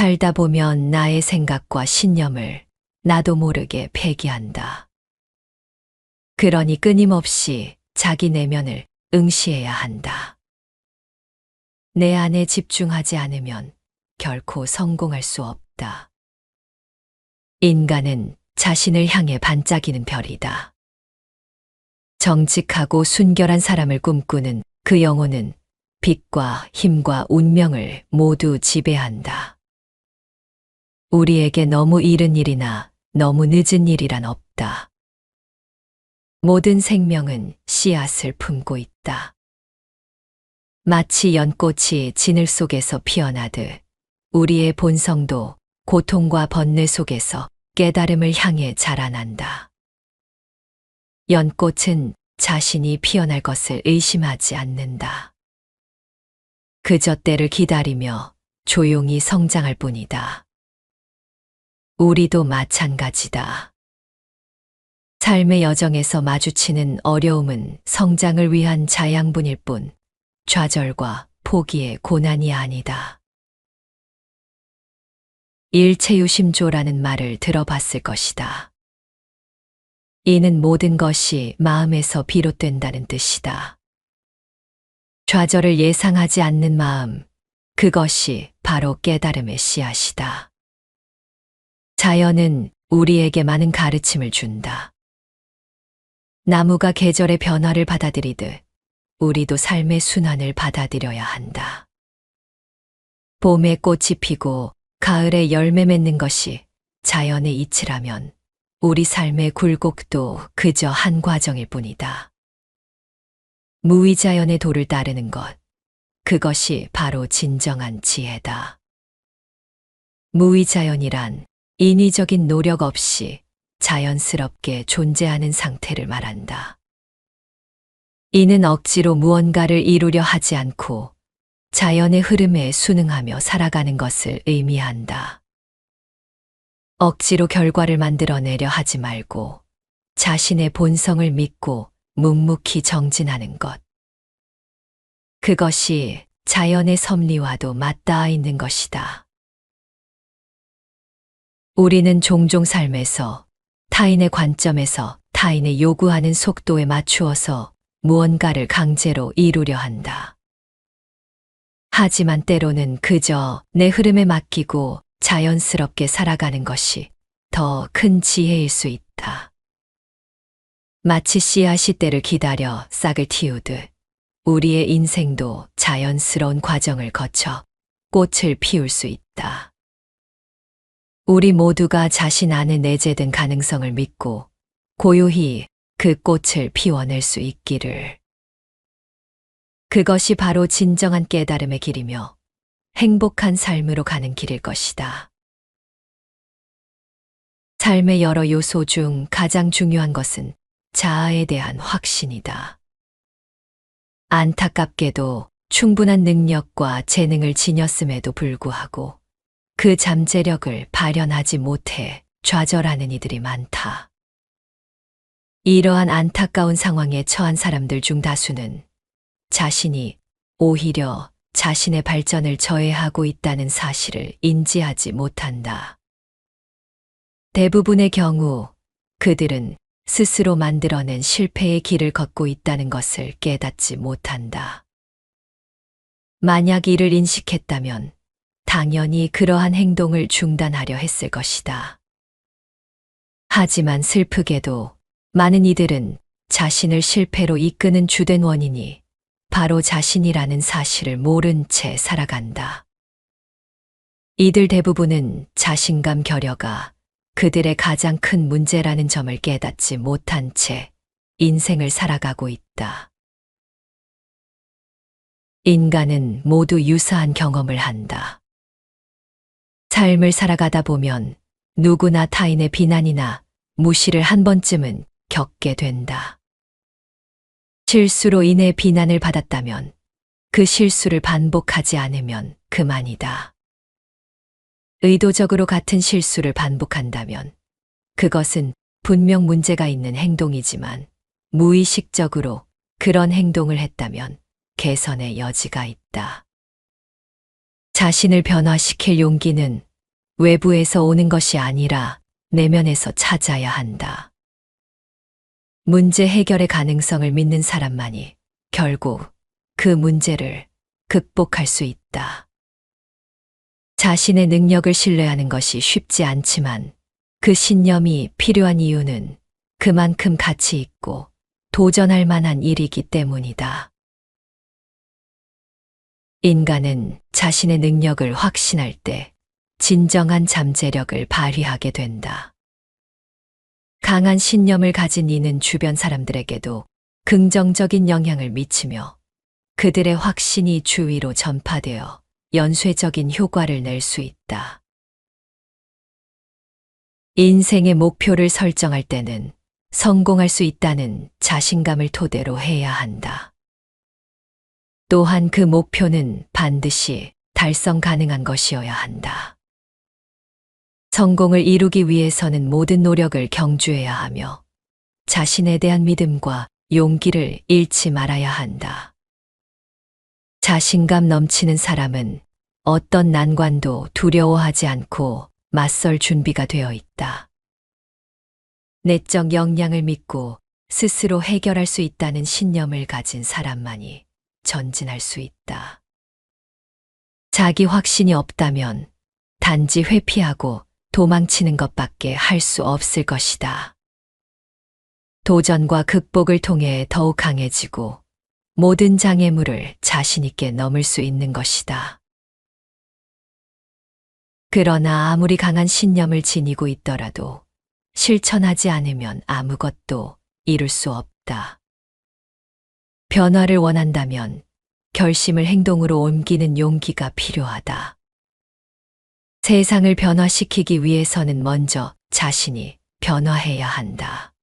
살다 보면 나의 생각과 신념을 나도 모르게 폐기한다. 그러니 끊임없이 자기 내면을 응시해야 한다. 내 안에 집중하지 않으면 결코 성공할 수 없다. 인간은 자신을 향해 반짝이는 별이다. 정직하고 순결한 사람을 꿈꾸는 그 영혼은 빛과 힘과 운명을 모두 지배한다. 우리에게 너무 이른 일이나 너무 늦은 일이란 없다. 모든 생명은 씨앗을 품고 있다. 마치 연꽃이 진을 속에서 피어나듯 우리의 본성도 고통과 번뇌 속에서 깨달음을 향해 자라난다. 연꽃은 자신이 피어날 것을 의심하지 않는다. 그저 때를 기다리며 조용히 성장할 뿐이다. 우리도 마찬가지다. 삶의 여정에서 마주치는 어려움은 성장을 위한 자양분일 뿐 좌절과 포기의 고난이 아니다. 일체유심조라는 말을 들어봤을 것이다. 이는 모든 것이 마음에서 비롯된다는 뜻이다. 좌절을 예상하지 않는 마음, 그것이 바로 깨달음의 씨앗이다. 자연은 우리에게 많은 가르침을 준다. 나무가 계절의 변화를 받아들이듯 우리도 삶의 순환을 받아들여야 한다. 봄에 꽃이 피고 가을에 열매 맺는 것이 자연의 이치라면 우리 삶의 굴곡도 그저 한 과정일 뿐이다. 무의자연의 도를 따르는 것, 그것이 바로 진정한 지혜다. 무의자연이란 인위적인 노력 없이 자연스럽게 존재하는 상태를 말한다. 이는 억지로 무언가를 이루려 하지 않고 자연의 흐름에 순응하며 살아가는 것을 의미한다. 억지로 결과를 만들어내려 하지 말고 자신의 본성을 믿고 묵묵히 정진하는 것. 그것이 자연의 섭리와도 맞닿아 있는 것이다. 우리는 종종 삶에서 타인의 관점에서 타인의 요구하는 속도에 맞추어서 무언가를 강제로 이루려 한다. 하지만 때로는 그저 내 흐름에 맡기고 자연스럽게 살아가는 것이 더 큰 지혜일 수 있다. 마치 씨앗이 때를 기다려 싹을 틔우듯 우리의 인생도 자연스러운 과정을 거쳐 꽃을 피울 수 있다. 우리 모두가 자신 안에 내재된 가능성을 믿고 고요히 그 꽃을 피워낼 수 있기를. 그것이 바로 진정한 깨달음의 길이며 행복한 삶으로 가는 길일 것이다. 삶의 여러 요소 중 가장 중요한 것은 자아에 대한 확신이다. 안타깝게도 충분한 능력과 재능을 지녔음에도 불구하고 그 잠재력을 발현하지 못해 좌절하는 이들이 많다. 이러한 안타까운 상황에 처한 사람들 중 다수는 자신이 오히려 자신의 발전을 저해하고 있다는 사실을 인지하지 못한다. 대부분의 경우 그들은 스스로 만들어낸 실패의 길을 걷고 있다는 것을 깨닫지 못한다. 만약 이를 인식했다면 당연히 그러한 행동을 중단하려 했을 것이다. 하지만 슬프게도 많은 이들은 자신을 실패로 이끄는 주된 원인이 바로 자신이라는 사실을 모른 채 살아간다. 이들 대부분은 자신감 결여가 그들의 가장 큰 문제라는 점을 깨닫지 못한 채 인생을 살아가고 있다. 인간은 모두 유사한 경험을 한다. 삶을 살아가다 보면 누구나 타인의 비난이나 무시를 한 번쯤은 겪게 된다. 실수로 인해 비난을 받았다면 그 실수를 반복하지 않으면 그만이다. 의도적으로 같은 실수를 반복한다면 그것은 분명 문제가 있는 행동이지만 무의식적으로 그런 행동을 했다면 개선의 여지가 있다. 자신을 변화시킬 용기는 외부에서 오는 것이 아니라 내면에서 찾아야 한다. 문제 해결의 가능성을 믿는 사람만이 결국 그 문제를 극복할 수 있다. 자신의 능력을 신뢰하는 것이 쉽지 않지만 그 신념이 필요한 이유는 그만큼 가치 있고 도전할 만한 일이기 때문이다. 인간은 자신의 능력을 확신할 때 진정한 잠재력을 발휘하게 된다. 강한 신념을 가진 이는 주변 사람들에게도 긍정적인 영향을 미치며 그들의 확신이 주위로 전파되어 연쇄적인 효과를 낼 수 있다. 인생의 목표를 설정할 때는 성공할 수 있다는 자신감을 토대로 해야 한다. 또한 그 목표는 반드시 달성 가능한 것이어야 한다. 성공을 이루기 위해서는 모든 노력을 경주해야 하며 자신에 대한 믿음과 용기를 잃지 말아야 한다. 자신감 넘치는 사람은 어떤 난관도 두려워하지 않고 맞설 준비가 되어 있다. 내적 역량을 믿고 스스로 해결할 수 있다는 신념을 가진 사람만이 전진할 수 있다. 자기 확신이 없다면 단지 회피하고 도망치는 것밖에 할 수 없을 것이다. 도전과 극복을 통해 더욱 강해지고 모든 장애물을 자신 있게 넘을 수 있는 것이다. 그러나 아무리 강한 신념을 지니고 있더라도 실천하지 않으면 아무것도 이룰 수 없다. 변화를 원한다면 결심을 행동으로 옮기는 용기가 필요하다. 세상을 변화시키기 위해서는 먼저 자신이 변화해야 한다.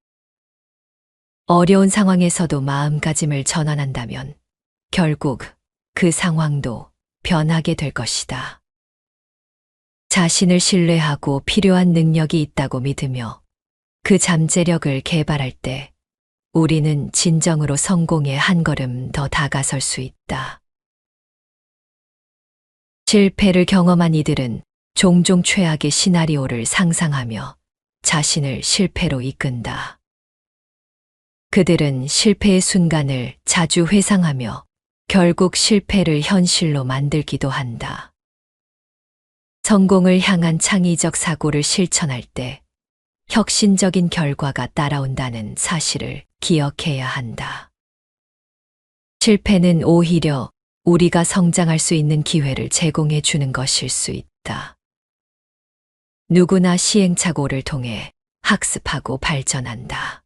어려운 상황에서도 마음가짐을 전환한다면 결국 그 상황도 변하게 될 것이다. 자신을 신뢰하고 필요한 능력이 있다고 믿으며 그 잠재력을 개발할 때 우리는 진정으로 성공에 한 걸음 더 다가설 수 있다. 실패를 경험한 이들은 종종 최악의 시나리오를 상상하며 자신을 실패로 이끈다. 그들은 실패의 순간을 자주 회상하며 결국 실패를 현실로 만들기도 한다. 성공을 향한 창의적 사고를 실천할 때 혁신적인 결과가 따라온다는 사실을 기억해야 한다. 실패는 오히려 우리가 성장할 수 있는 기회를 제공해 주는 것일 수 있다. 누구나 시행착오를 통해 학습하고 발전한다.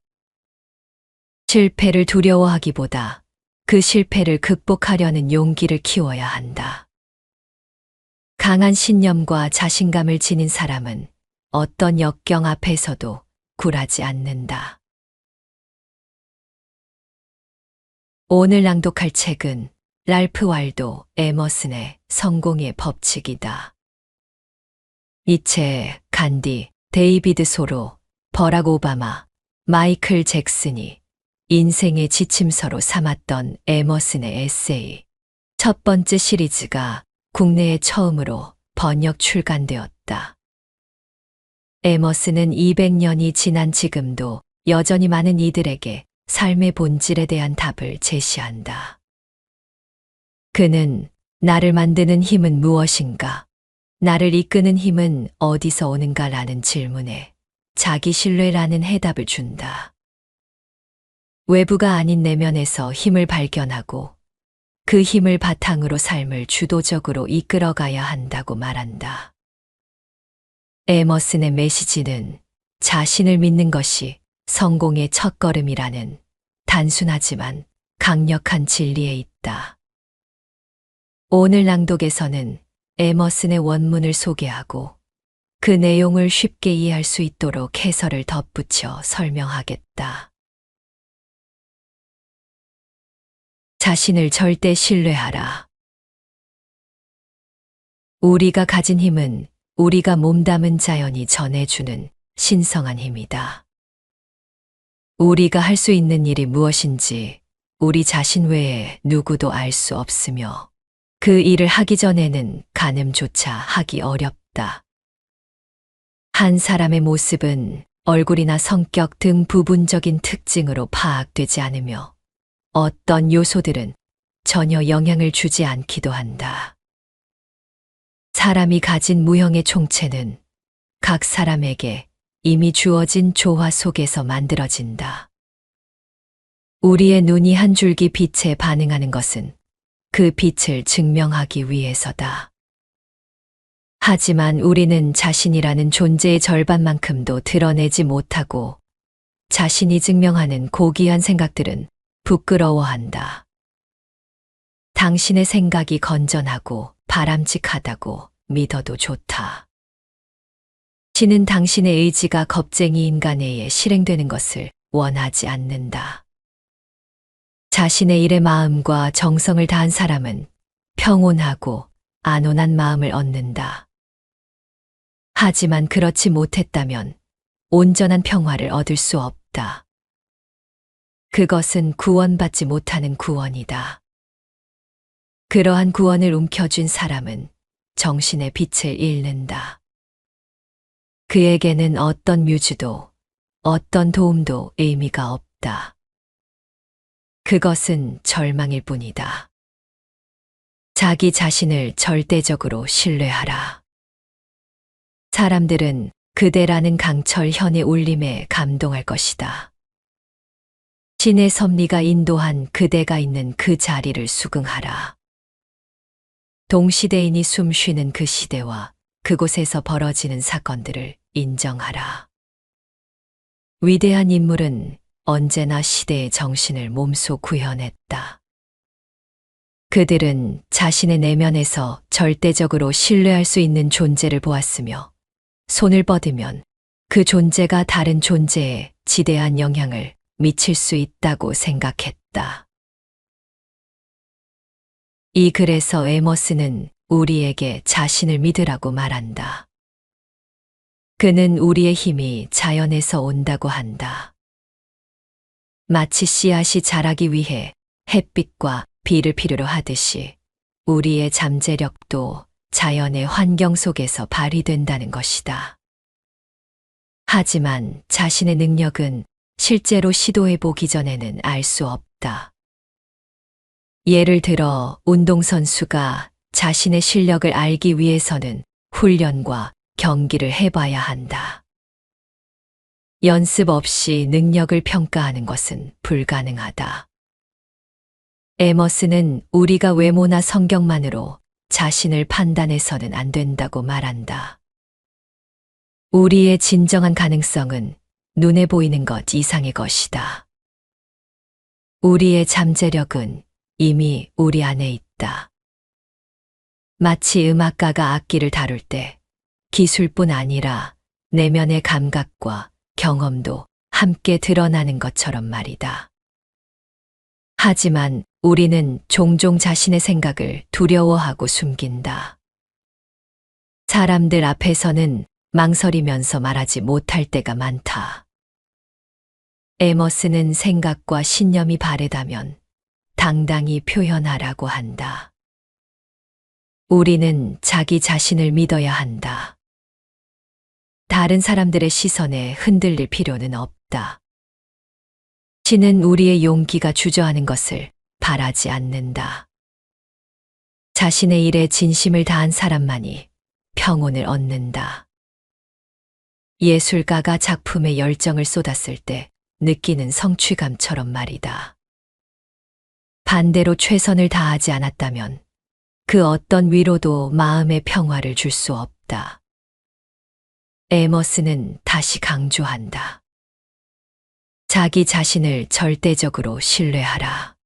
실패를 두려워하기보다 그 실패를 극복하려는 용기를 키워야 한다. 강한 신념과 자신감을 지닌 사람은 어떤 역경 앞에서도 굴하지 않는다. 오늘 낭독할 책은 랄프 waldo 에머슨의 성공의 법칙이다. 이 책 간디, 데이비드 소로, 버락 오바마, 마이클 잭슨이 인생의 지침서로 삼았던 에머슨의 에세이 첫 번째 시리즈가 국내에 처음으로 번역 출간되었다. 에머슨은 200년이 지난 지금도 여전히 많은 이들에게 삶의 본질에 대한 답을 제시한다. 그는 나를 만드는 힘은 무엇인가? 나를 이끄는 힘은 어디서 오는가? 라는 질문에 자기 신뢰라는 해답을 준다. 외부가 아닌 내면에서 힘을 발견하고 그 힘을 바탕으로 삶을 주도적으로 이끌어가야 한다고 말한다. 에머슨의 메시지는 자신을 믿는 것이 성공의 첫걸음이라는 단순하지만 강력한 진리에 있다. 오늘 낭독에서는 에머슨의 원문을 소개하고 그 내용을 쉽게 이해할 수 있도록 해설을 덧붙여 설명하겠다. 자신을 절대 신뢰하라. 우리가 가진 힘은 우리가 몸담은 자연이 전해주는 신성한 힘이다. 우리가 할 수 있는 일이 무엇인지 우리 자신 외에 누구도 알 수 없으며 그 일을 하기 전에는 가늠조차 하기 어렵다. 한 사람의 모습은 얼굴이나 성격 등 부분적인 특징으로 파악되지 않으며 어떤 요소들은 전혀 영향을 주지 않기도 한다. 사람이 가진 무형의 총체는 각 사람에게 이미 주어진 조화 속에서 만들어진다. 우리의 눈이 한 줄기 빛에 반응하는 것은 그 빛을 증명하기 위해서다. 하지만 우리는 자신이라는 존재의 절반만큼도 드러내지 못하고 자신이 증명하는 고귀한 생각들은 부끄러워한다. 당신의 생각이 건전하고 바람직하다고 믿어도 좋다. 신은 당신의 의지가 겁쟁이 인간에 의해 실행되는 것을 원하지 않는다. 자신의 일에 마음과 정성을 다한 사람은 평온하고 안온한 마음을 얻는다. 하지만 그렇지 못했다면 온전한 평화를 얻을 수 없다. 그것은 구원받지 못하는 구원이다. 그러한 구원을 움켜쥔 사람은 정신의 빛을 잃는다. 그에게는 어떤 뮤즈도 어떤 도움도 의미가 없다. 그것은 절망일 뿐이다. 자기 자신을 절대적으로 신뢰하라. 사람들은 그대라는 강철 현의 울림에 감동할 것이다. 신의 섭리가 인도한 그대가 있는 그 자리를 수긍하라. 동시대인이 숨 쉬는 그 시대와 그곳에서 벌어지는 사건들을 인정하라. 위대한 인물은 언제나 시대의 정신을 몸소 구현했다. 그들은 자신의 내면에서 절대적으로 신뢰할 수 있는 존재를 보았으며 손을 뻗으면 그 존재가 다른 존재에 지대한 영향을 미칠 수 있다고 생각했다. 이 글에서 에머스는 우리에게 자신을 믿으라고 말한다. 그는 우리의 힘이 자연에서 온다고 한다. 마치 씨앗이 자라기 위해 햇빛과 비를 필요로 하듯이 우리의 잠재력도 자연의 환경 속에서 발휘된다는 것이다. 하지만 자신의 능력은 실제로 시도해 보기 전에는 알 수 없다. 예를 들어 운동선수가 자신의 실력을 알기 위해서는 훈련과 경기를 해봐야 한다. 연습 없이 능력을 평가하는 것은 불가능하다. 에머스는 우리가 외모나 성격만으로 자신을 판단해서는 안 된다고 말한다. 우리의 진정한 가능성은 눈에 보이는 것 이상의 것이다. 우리의 잠재력은 이미 우리 안에 있다. 마치 음악가가 악기를 다룰 때 기술뿐 아니라 내면의 감각과 경험도 함께 드러나는 것처럼 말이다. 하지만 우리는 종종 자신의 생각을 두려워하고 숨긴다. 사람들 앞에서는 망설이면서 말하지 못할 때가 많다. 에머스는 생각과 신념이 바르다면 당당히 표현하라고 한다. 우리는 자기 자신을 믿어야 한다. 다른 사람들의 시선에 흔들릴 필요는 없다. 신은 우리의 용기가 주저하는 것을 바라지 않는다. 자신의 일에 진심을 다한 사람만이 평온을 얻는다. 예술가가 작품에 열정을 쏟았을 때 느끼는 성취감처럼 말이다. 반대로 최선을 다하지 않았다면 그 어떤 위로도 마음의 평화를 줄 수 없다. 에머스는 다시 강조한다. 자기 자신을 절대적으로 신뢰하라.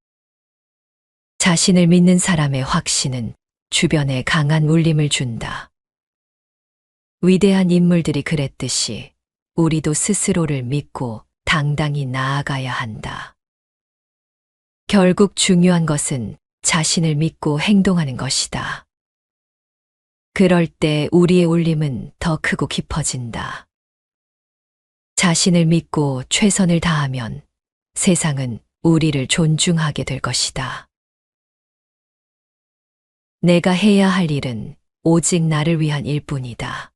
자신을 믿는 사람의 확신은 주변에 강한 울림을 준다. 위대한 인물들이 그랬듯이 우리도 스스로를 믿고 당당히 나아가야 한다. 결국 중요한 것은 자신을 믿고 행동하는 것이다. 그럴 때 우리의 울림은 더 크고 깊어진다. 자신을 믿고 최선을 다하면 세상은 우리를 존중하게 될 것이다. 내가 해야 할 일은 오직 나를 위한 일뿐이다.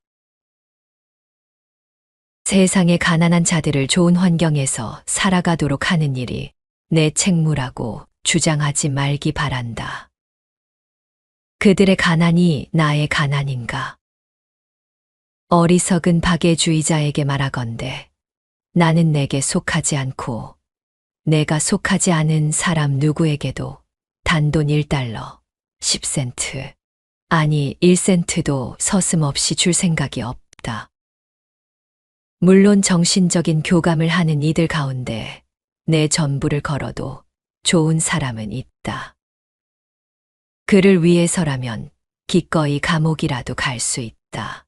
세상의 가난한 자들을 좋은 환경에서 살아가도록 하는 일이 내 책무라고 주장하지 말기 바란다. 그들의 가난이 나의 가난인가? 어리석은 박애주의자에게 말하건대 나는 내게 속하지 않고 내가 속하지 않은 사람 누구에게도 단돈 1달러, 10센트, 아니 1센트도 서슴없이 줄 생각이 없다. 물론 정신적인 교감을 하는 이들 가운데 내 전부를 걸어도 좋은 사람은 있다. 그를 위해서라면 기꺼이 감옥이라도 갈 수 있다.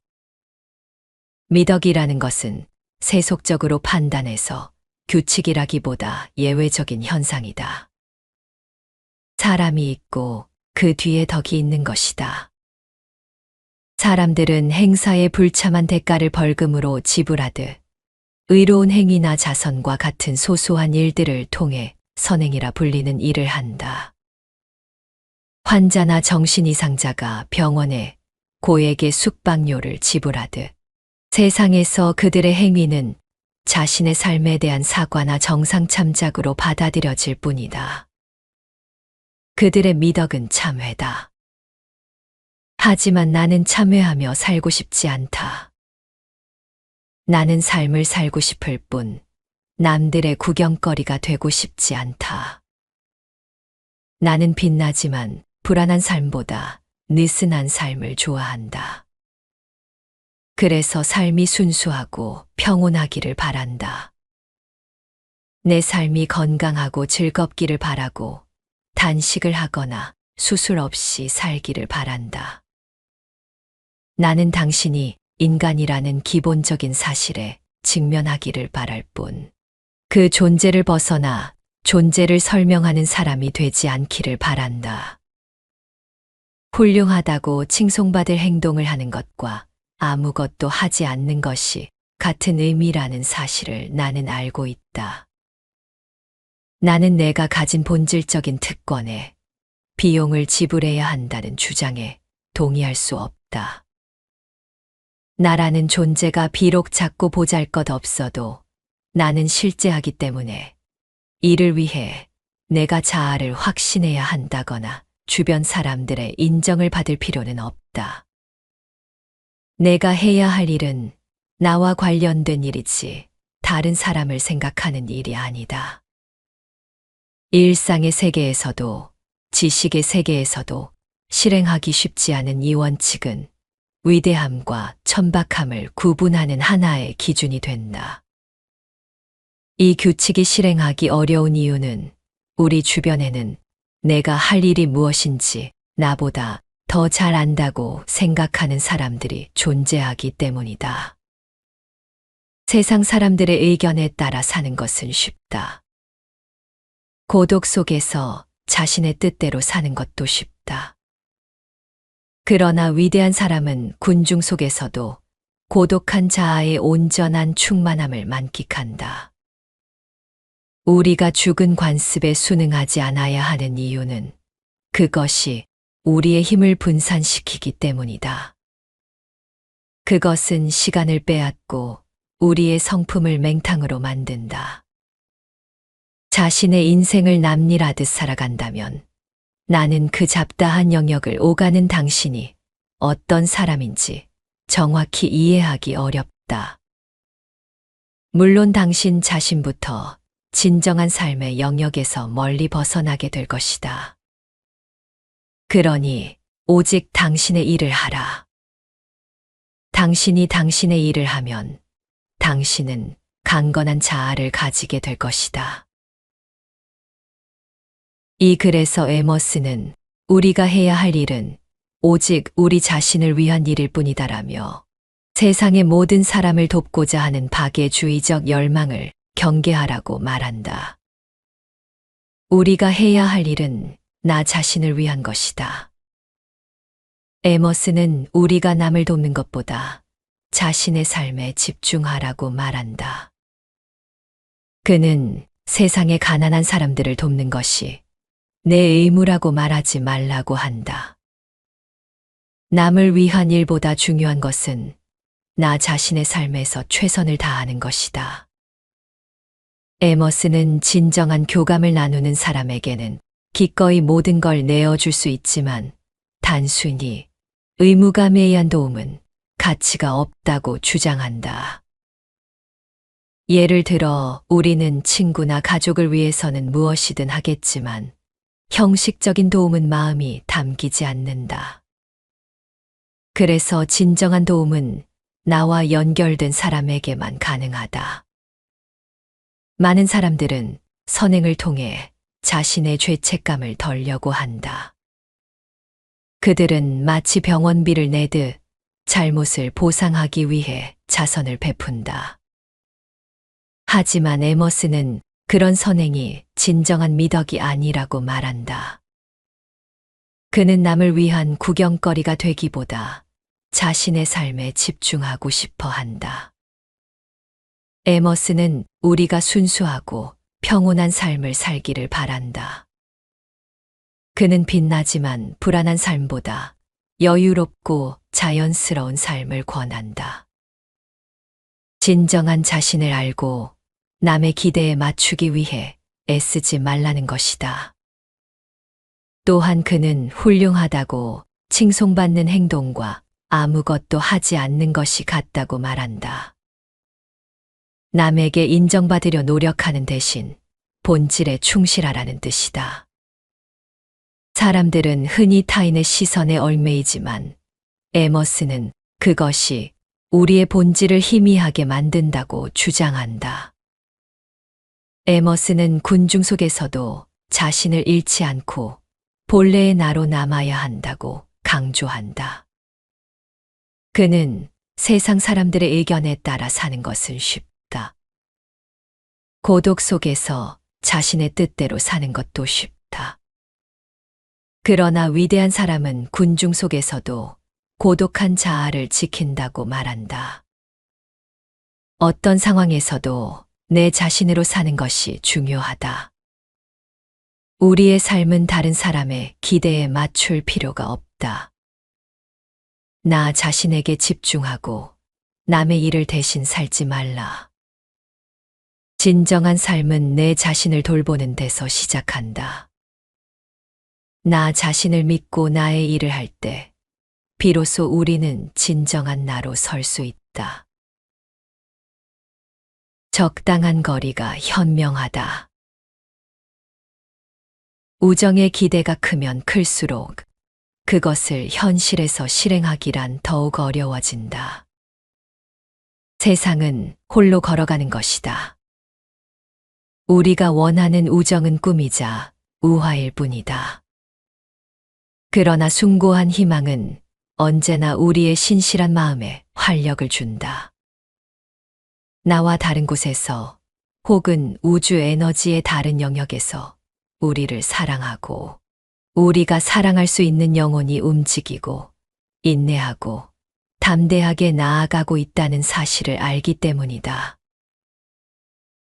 미덕이라는 것은 세속적으로 판단해서 규칙이라기보다 예외적인 현상이다. 사람이 있고 그 뒤에 덕이 있는 것이다. 사람들은 행사에 불참한 대가를 벌금으로 지불하듯 의로운 행위나 자선과 같은 소소한 일들을 통해 선행이라 불리는 일을 한다. 환자나 정신이상자가 병원에 고액의 숙박료를 지불하듯 세상에서 그들의 행위는 자신의 삶에 대한 사과나 정상 참작으로 받아들여질 뿐이다. 그들의 미덕은 참회다. 하지만 나는 참회하며 살고 싶지 않다. 나는 삶을 살고 싶을 뿐 남들의 구경거리가 되고 싶지 않다. 나는 빛나지만 불안한 삶보다 느슨한 삶을 좋아한다. 그래서 삶이 순수하고 평온하기를 바란다. 내 삶이 건강하고 즐겁기를 바라고 단식을 하거나 수술 없이 살기를 바란다. 나는 당신이 인간이라는 기본적인 사실에 직면하기를 바랄 뿐, 그 존재를 벗어나 존재를 설명하는 사람이 되지 않기를 바란다. 훌륭하다고 칭송받을 행동을 하는 것과 아무것도 하지 않는 것이 같은 의미라는 사실을 나는 알고 있다. 나는 내가 가진 본질적인 특권에 비용을 지불해야 한다는 주장에 동의할 수 없다. 나라는 존재가 비록 작고 보잘것없어도 나는 실제하기 때문에 이를 위해 내가 자아를 확신해야 한다거나 주변 사람들의 인정을 받을 필요는 없다. 내가 해야 할 일은 나와 관련된 일이지 다른 사람을 생각하는 일이 아니다. 일상의 세계에서도 지식의 세계에서도 실행하기 쉽지 않은 이 원칙은 위대함과 천박함을 구분하는 하나의 기준이 된다. 이 규칙이 실행하기 어려운 이유는 우리 주변에는 내가 할 일이 무엇인지 나보다 더 잘 안다고 생각하는 사람들이 존재하기 때문이다. 세상 사람들의 의견에 따라 사는 것은 쉽다. 고독 속에서 자신의 뜻대로 사는 것도 쉽다. 그러나 위대한 사람은 군중 속에서도 고독한 자아의 온전한 충만함을 만끽한다. 우리가 죽은 관습에 순응하지 않아야 하는 이유는 그것이 우리의 힘을 분산시키기 때문이다. 그것은 시간을 빼앗고 우리의 성품을 맹탕으로 만든다. 자신의 인생을 남일하듯 살아간다면 나는 그 잡다한 영역을 오가는 당신이 어떤 사람인지 정확히 이해하기 어렵다. 물론 당신 자신부터 진정한 삶의 영역에서 멀리 벗어나게 될 것이다. 그러니 오직 당신의 일을 하라. 당신이 당신의 일을 하면 당신은 강건한 자아를 가지게 될 것이다. 이 글에서 에머스는 우리가 해야 할 일은 오직 우리 자신을 위한 일일 뿐이다라며 세상의 모든 사람을 돕고자 하는 박애주의적 열망을 경계하라고 말한다. 우리가 해야 할 일은 나 자신을 위한 것이다. 에머스는 우리가 남을 돕는 것보다 자신의 삶에 집중하라고 말한다. 그는 세상의 가난한 사람들을 돕는 것이 내 의무라고 말하지 말라고 한다. 남을 위한 일보다 중요한 것은 나 자신의 삶에서 최선을 다하는 것이다. 에머스는 진정한 교감을 나누는 사람에게는 기꺼이 모든 걸 내어줄 수 있지만 단순히 의무감에 의한 도움은 가치가 없다고 주장한다. 예를 들어 우리는 친구나 가족을 위해서는 무엇이든 하겠지만 형식적인 도움은 마음이 담기지 않는다. 그래서 진정한 도움은 나와 연결된 사람에게만 가능하다. 많은 사람들은 선행을 통해 자신의 죄책감을 덜려고 한다. 그들은 마치 병원비를 내듯 잘못을 보상하기 위해 자선을 베푼다. 하지만 에머스는 그런 선행이 진정한 미덕이 아니라고 말한다. 그는 남을 위한 구경거리가 되기보다 자신의 삶에 집중하고 싶어 한다. 에머스는 우리가 순수하고 평온한 삶을 살기를 바란다. 그는 빛나지만 불안한 삶보다 여유롭고 자연스러운 삶을 권한다. 진정한 자신을 알고 남의 기대에 맞추기 위해 애쓰지 말라는 것이다. 또한 그는 훌륭하다고 칭송받는 행동과 아무것도 하지 않는 것이 같다고 말한다. 남에게 인정받으려 노력하는 대신 본질에 충실하라는 뜻이다. 사람들은 흔히 타인의 시선에 얽매이지만 에머스는 그것이 우리의 본질을 희미하게 만든다고 주장한다. 에머스는 군중 속에서도 자신을 잃지 않고 본래의 나로 남아야 한다고 강조한다. 그는 세상 사람들의 의견에 따라 사는 것은 쉽다. 고독 속에서 자신의 뜻대로 사는 것도 쉽다. 그러나 위대한 사람은 군중 속에서도 고독한 자아를 지킨다고 말한다. 어떤 상황에서도 내 자신으로 사는 것이 중요하다. 우리의 삶은 다른 사람의 기대에 맞출 필요가 없다. 나 자신에게 집중하고 남의 일을 대신 살지 말라. 진정한 삶은 내 자신을 돌보는 데서 시작한다. 나 자신을 믿고 나의 일을 할 때 비로소 우리는 진정한 나로 설 수 있다. 적당한 거리가 현명하다. 우정의 기대가 크면 클수록 그것을 현실에서 실행하기란 더욱 어려워진다. 세상은 홀로 걸어가는 것이다. 우리가 원하는 우정은 꿈이자 우화일 뿐이다. 그러나 숭고한 희망은 언제나 우리의 신실한 마음에 활력을 준다. 나와 다른 곳에서 혹은 우주 에너지의 다른 영역에서 우리를 사랑하고 우리가 사랑할 수 있는 영혼이 움직이고 인내하고 담대하게 나아가고 있다는 사실을 알기 때문이다.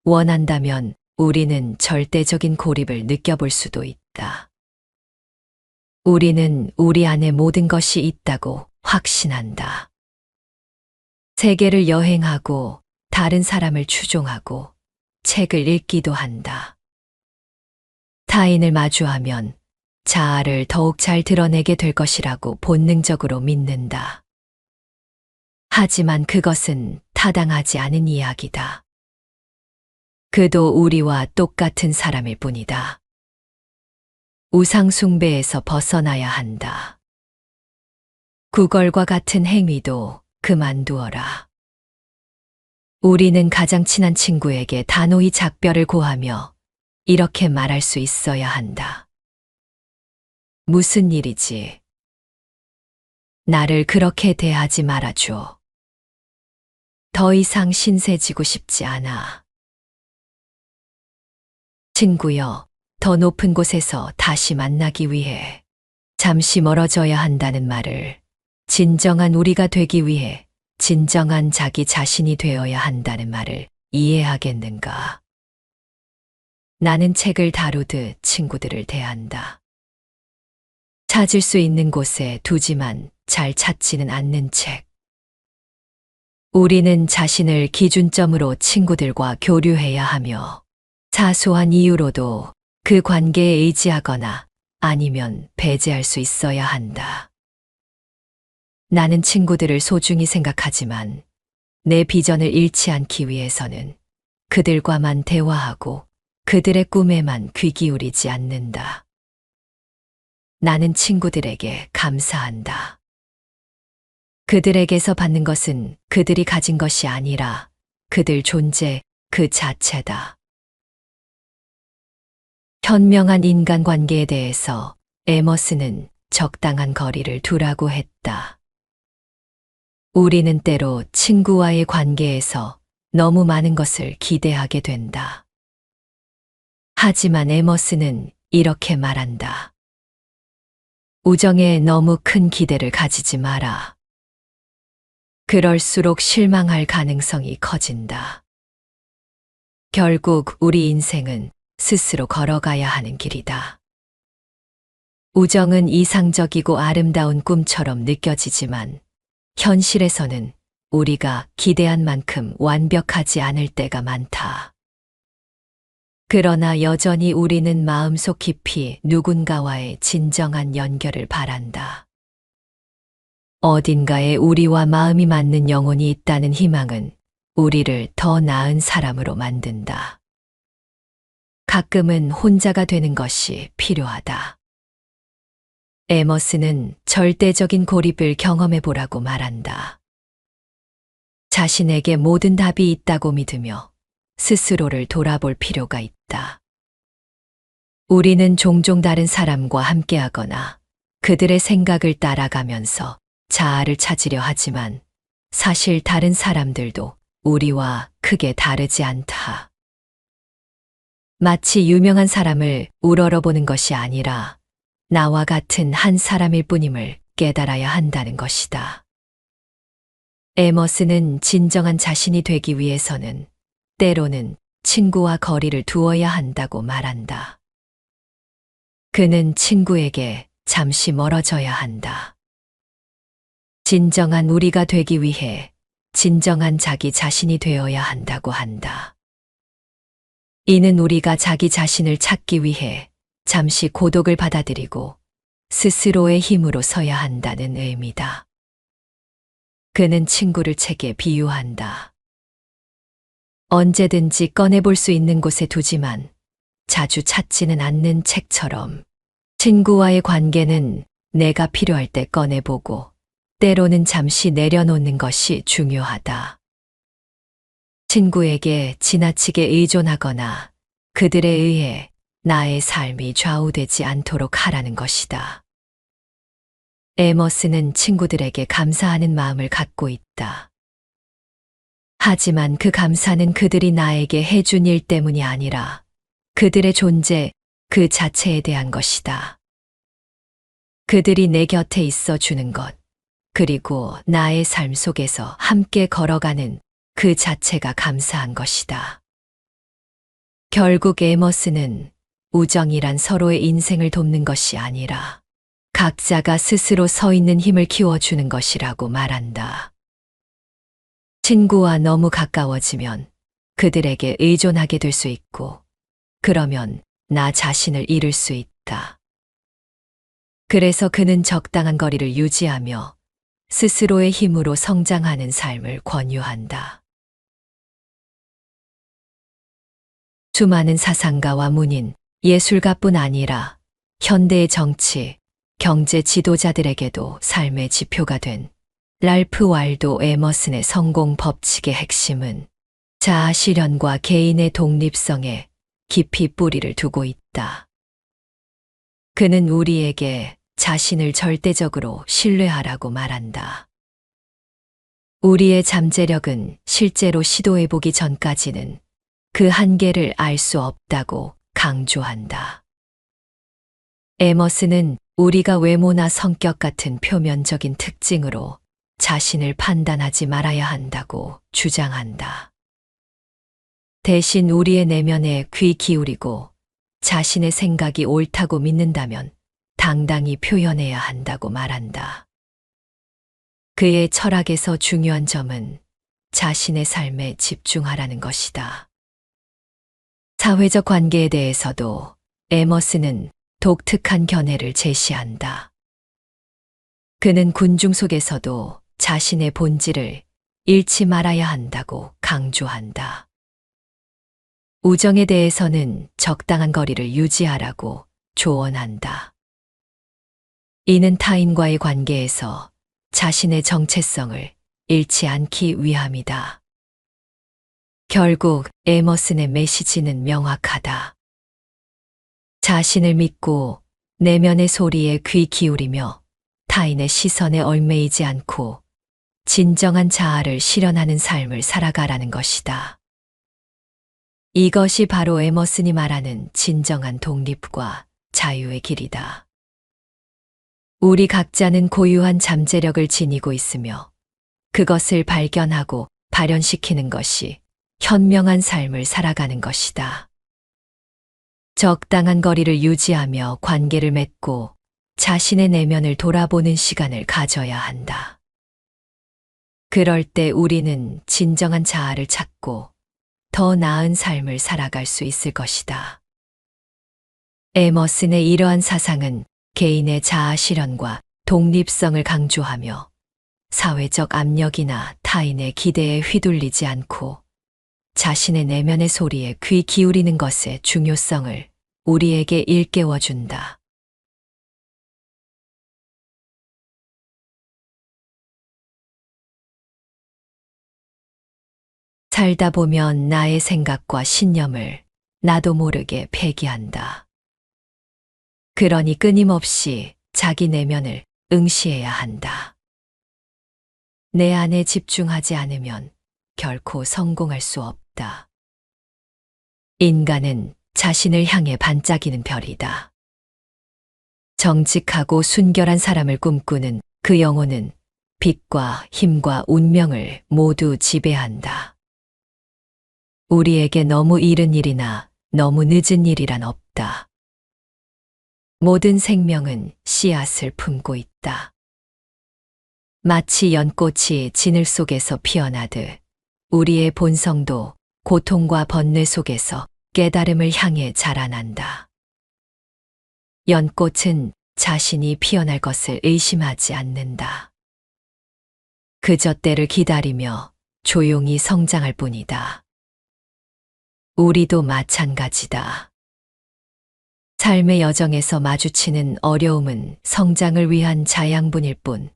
원한다면 우리는 절대적인 고립을 느껴볼 수도 있다. 우리는 우리 안에 모든 것이 있다고 확신한다. 세계를 여행하고 다른 사람을 추종하고 책을 읽기도 한다. 타인을 마주하면 자아를 더욱 잘 드러내게 될 것이라고 본능적으로 믿는다. 하지만 그것은 타당하지 않은 이야기다. 그도 우리와 똑같은 사람일 뿐이다. 우상숭배에서 벗어나야 한다. 구걸과 같은 행위도 그만두어라. 우리는 가장 친한 친구에게 단호히 작별을 고하며 이렇게 말할 수 있어야 한다. 무슨 일이지? 나를 그렇게 대하지 말아줘. 더 이상 신세지고 싶지 않아. 친구여, 더 높은 곳에서 다시 만나기 위해 잠시 멀어져야 한다는 말을 진정한 우리가 되기 위해 진정한 자기 자신이 되어야 한다는 말을 이해하겠는가? 나는 책을 다루듯 친구들을 대한다. 찾을 수 있는 곳에 두지만 잘 찾지는 않는 책. 우리는 자신을 기준점으로 친구들과 교류해야 하며 사소한 이유로도 그 관계에 의지하거나 아니면 배제할 수 있어야 한다. 나는 친구들을 소중히 생각하지만 내 비전을 잃지 않기 위해서는 그들과만 대화하고 그들의 꿈에만 귀 기울이지 않는다. 나는 친구들에게 감사한다. 그들에게서 받는 것은 그들이 가진 것이 아니라 그들 존재 그 자체다. 현명한 인간관계에 대해서 에머스는 적당한 거리를 두라고 했다. 우리는 때로 친구와의 관계에서 너무 많은 것을 기대하게 된다. 하지만 에머스는 이렇게 말한다. 우정에 너무 큰 기대를 가지지 마라. 그럴수록 실망할 가능성이 커진다. 결국 우리 인생은 스스로 걸어가야 하는 길이다. 우정은 이상적이고 아름다운 꿈처럼 느껴지지만 현실에서는 우리가 기대한 만큼 완벽하지 않을 때가 많다. 그러나 여전히 우리는 마음속 깊이 누군가와의 진정한 연결을 바란다. 어딘가에 우리와 마음이 맞는 영혼이 있다는 희망은 우리를 더 나은 사람으로 만든다. 가끔은 혼자가 되는 것이 필요하다. 에머스는 절대적인 고립을 경험해 보라고 말한다. 자신에게 모든 답이 있다고 믿으며 스스로를 돌아볼 필요가 있다. 우리는 종종 다른 사람과 함께하거나 그들의 생각을 따라가면서 자아를 찾으려 하지만 사실 다른 사람들도 우리와 크게 다르지 않다. 마치 유명한 사람을 우러러보는 것이 아니라 나와 같은 한 사람일 뿐임을 깨달아야 한다는 것이다. 에머스는 진정한 자신이 되기 위해서는 때로는 친구와 거리를 두어야 한다고 말한다. 그는 친구에게 잠시 멀어져야 한다. 진정한 우리가 되기 위해 진정한 자기 자신이 되어야 한다고 한다. 이는 우리가 자기 자신을 찾기 위해 잠시 고독을 받아들이고 스스로의 힘으로 서야 한다는 의미다. 그는 친구를 책에 비유한다. 언제든지 꺼내볼 수 있는 곳에 두지만 자주 찾지는 않는 책처럼 친구와의 관계는 내가 필요할 때 꺼내보고 때로는 잠시 내려놓는 것이 중요하다. 친구에게 지나치게 의존하거나 그들에 의해 나의 삶이 좌우되지 않도록 하라는 것이다. 에머스는 친구들에게 감사하는 마음을 갖고 있다. 하지만 그 감사는 그들이 나에게 해준 일 때문이 아니라 그들의 존재 그 자체에 대한 것이다. 그들이 내 곁에 있어 주는 것, 그리고 나의 삶 속에서 함께 걸어가는 그 자체가 감사한 것이다. 결국 에머스는 우정이란 서로의 인생을 돕는 것이 아니라 각자가 스스로 서 있는 힘을 키워주는 것이라고 말한다. 친구와 너무 가까워지면 그들에게 의존하게 될 수 있고, 그러면 나 자신을 잃을 수 있다. 그래서 그는 적당한 거리를 유지하며 스스로의 힘으로 성장하는 삶을 권유한다. 수많은 사상가와 문인, 예술가뿐 아니라 현대의 정치, 경제 지도자들에게도 삶의 지표가 된 랄프 waldo 에머슨의 성공 법칙의 핵심은 자아 실현과 개인의 독립성에 깊이 뿌리를 두고 있다. 그는 우리에게 자신을 절대적으로 신뢰하라고 말한다. 우리의 잠재력은 실제로 시도해보기 전까지는 그 한계를 알 수 없다고 강조한다. 에머슨은 우리가 외모나 성격 같은 표면적인 특징으로 자신을 판단하지 말아야 한다고 주장한다. 대신 우리의 내면에 귀 기울이고 자신의 생각이 옳다고 믿는다면 당당히 표현해야 한다고 말한다. 그의 철학에서 중요한 점은 자신의 삶에 집중하라는 것이다. 사회적 관계에 대해서도 에머스는 독특한 견해를 제시한다. 그는 군중 속에서도 자신의 본질을 잃지 말아야 한다고 강조한다. 우정에 대해서는 적당한 거리를 유지하라고 조언한다. 이는 타인과의 관계에서 자신의 정체성을 잃지 않기 위함이다. 결국 에머슨의 메시지는 명확하다. 자신을 믿고 내면의 소리에 귀 기울이며 타인의 시선에 얽매이지 않고 진정한 자아를 실현하는 삶을 살아가라는 것이다. 이것이 바로 에머슨이 말하는 진정한 독립과 자유의 길이다. 우리 각자는 고유한 잠재력을 지니고 있으며 그것을 발견하고 발현시키는 것이 현명한 삶을 살아가는 것이다. 적당한 거리를 유지하며 관계를 맺고 자신의 내면을 돌아보는 시간을 가져야 한다. 그럴 때 우리는 진정한 자아를 찾고 더 나은 삶을 살아갈 수 있을 것이다. 에머슨의 이러한 사상은 개인의 자아 실현과 독립성을 강조하며 사회적 압력이나 타인의 기대에 휘둘리지 않고 자신의 내면의 소리에 귀 기울이는 것의 중요성을 우리에게 일깨워준다. 살다 보면 나의 생각과 신념을 나도 모르게 폐기한다. 그러니 끊임없이 자기 내면을 응시해야 한다. 내 안에 집중하지 않으면 결코 성공할 수 없다. 인간은 자신을 향해 반짝이는 별이다. 정직하고 순결한 사람을 꿈꾸는 그 영혼은 빛과 힘과 운명을 모두 지배한다. 우리에게 너무 이른 일이나 너무 늦은 일이란 없다. 모든 생명은 씨앗을 품고 있다. 마치 연꽃이 진을 속에서 피어나듯 우리의 본성도 고통과 번뇌 속에서 깨달음을 향해 자라난다. 연꽃은 자신이 피어날 것을 의심하지 않는다. 그저 때를 기다리며 조용히 성장할 뿐이다. 우리도 마찬가지다. 삶의 여정에서 마주치는 어려움은 성장을 위한 자양분일 뿐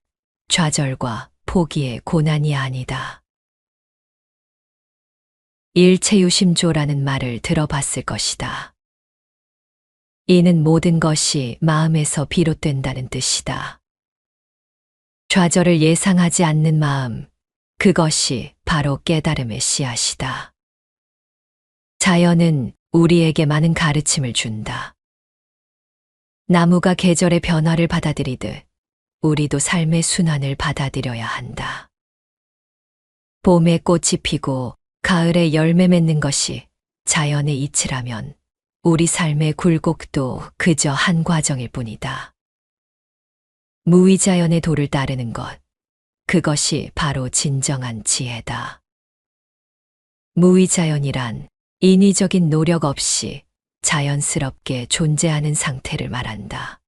좌절과 포기의 고난이 아니다. 일체유심조라는 말을 들어봤을 것이다. 이는 모든 것이 마음에서 비롯된다는 뜻이다. 좌절을 예상하지 않는 마음, 그것이 바로 깨달음의 씨앗이다. 자연은 우리에게 많은 가르침을 준다. 나무가 계절의 변화를 받아들이듯 우리도 삶의 순환을 받아들여야 한다. 봄에 꽃이 피고 가을에 열매 맺는 것이 자연의 이치라면 우리 삶의 굴곡도 그저 한 과정일 뿐이다. 무위자연의 도를 따르는 것, 그것이 바로 진정한 지혜다. 무위자연이란 인위적인 노력 없이 자연스럽게 존재하는 상태를 말한다.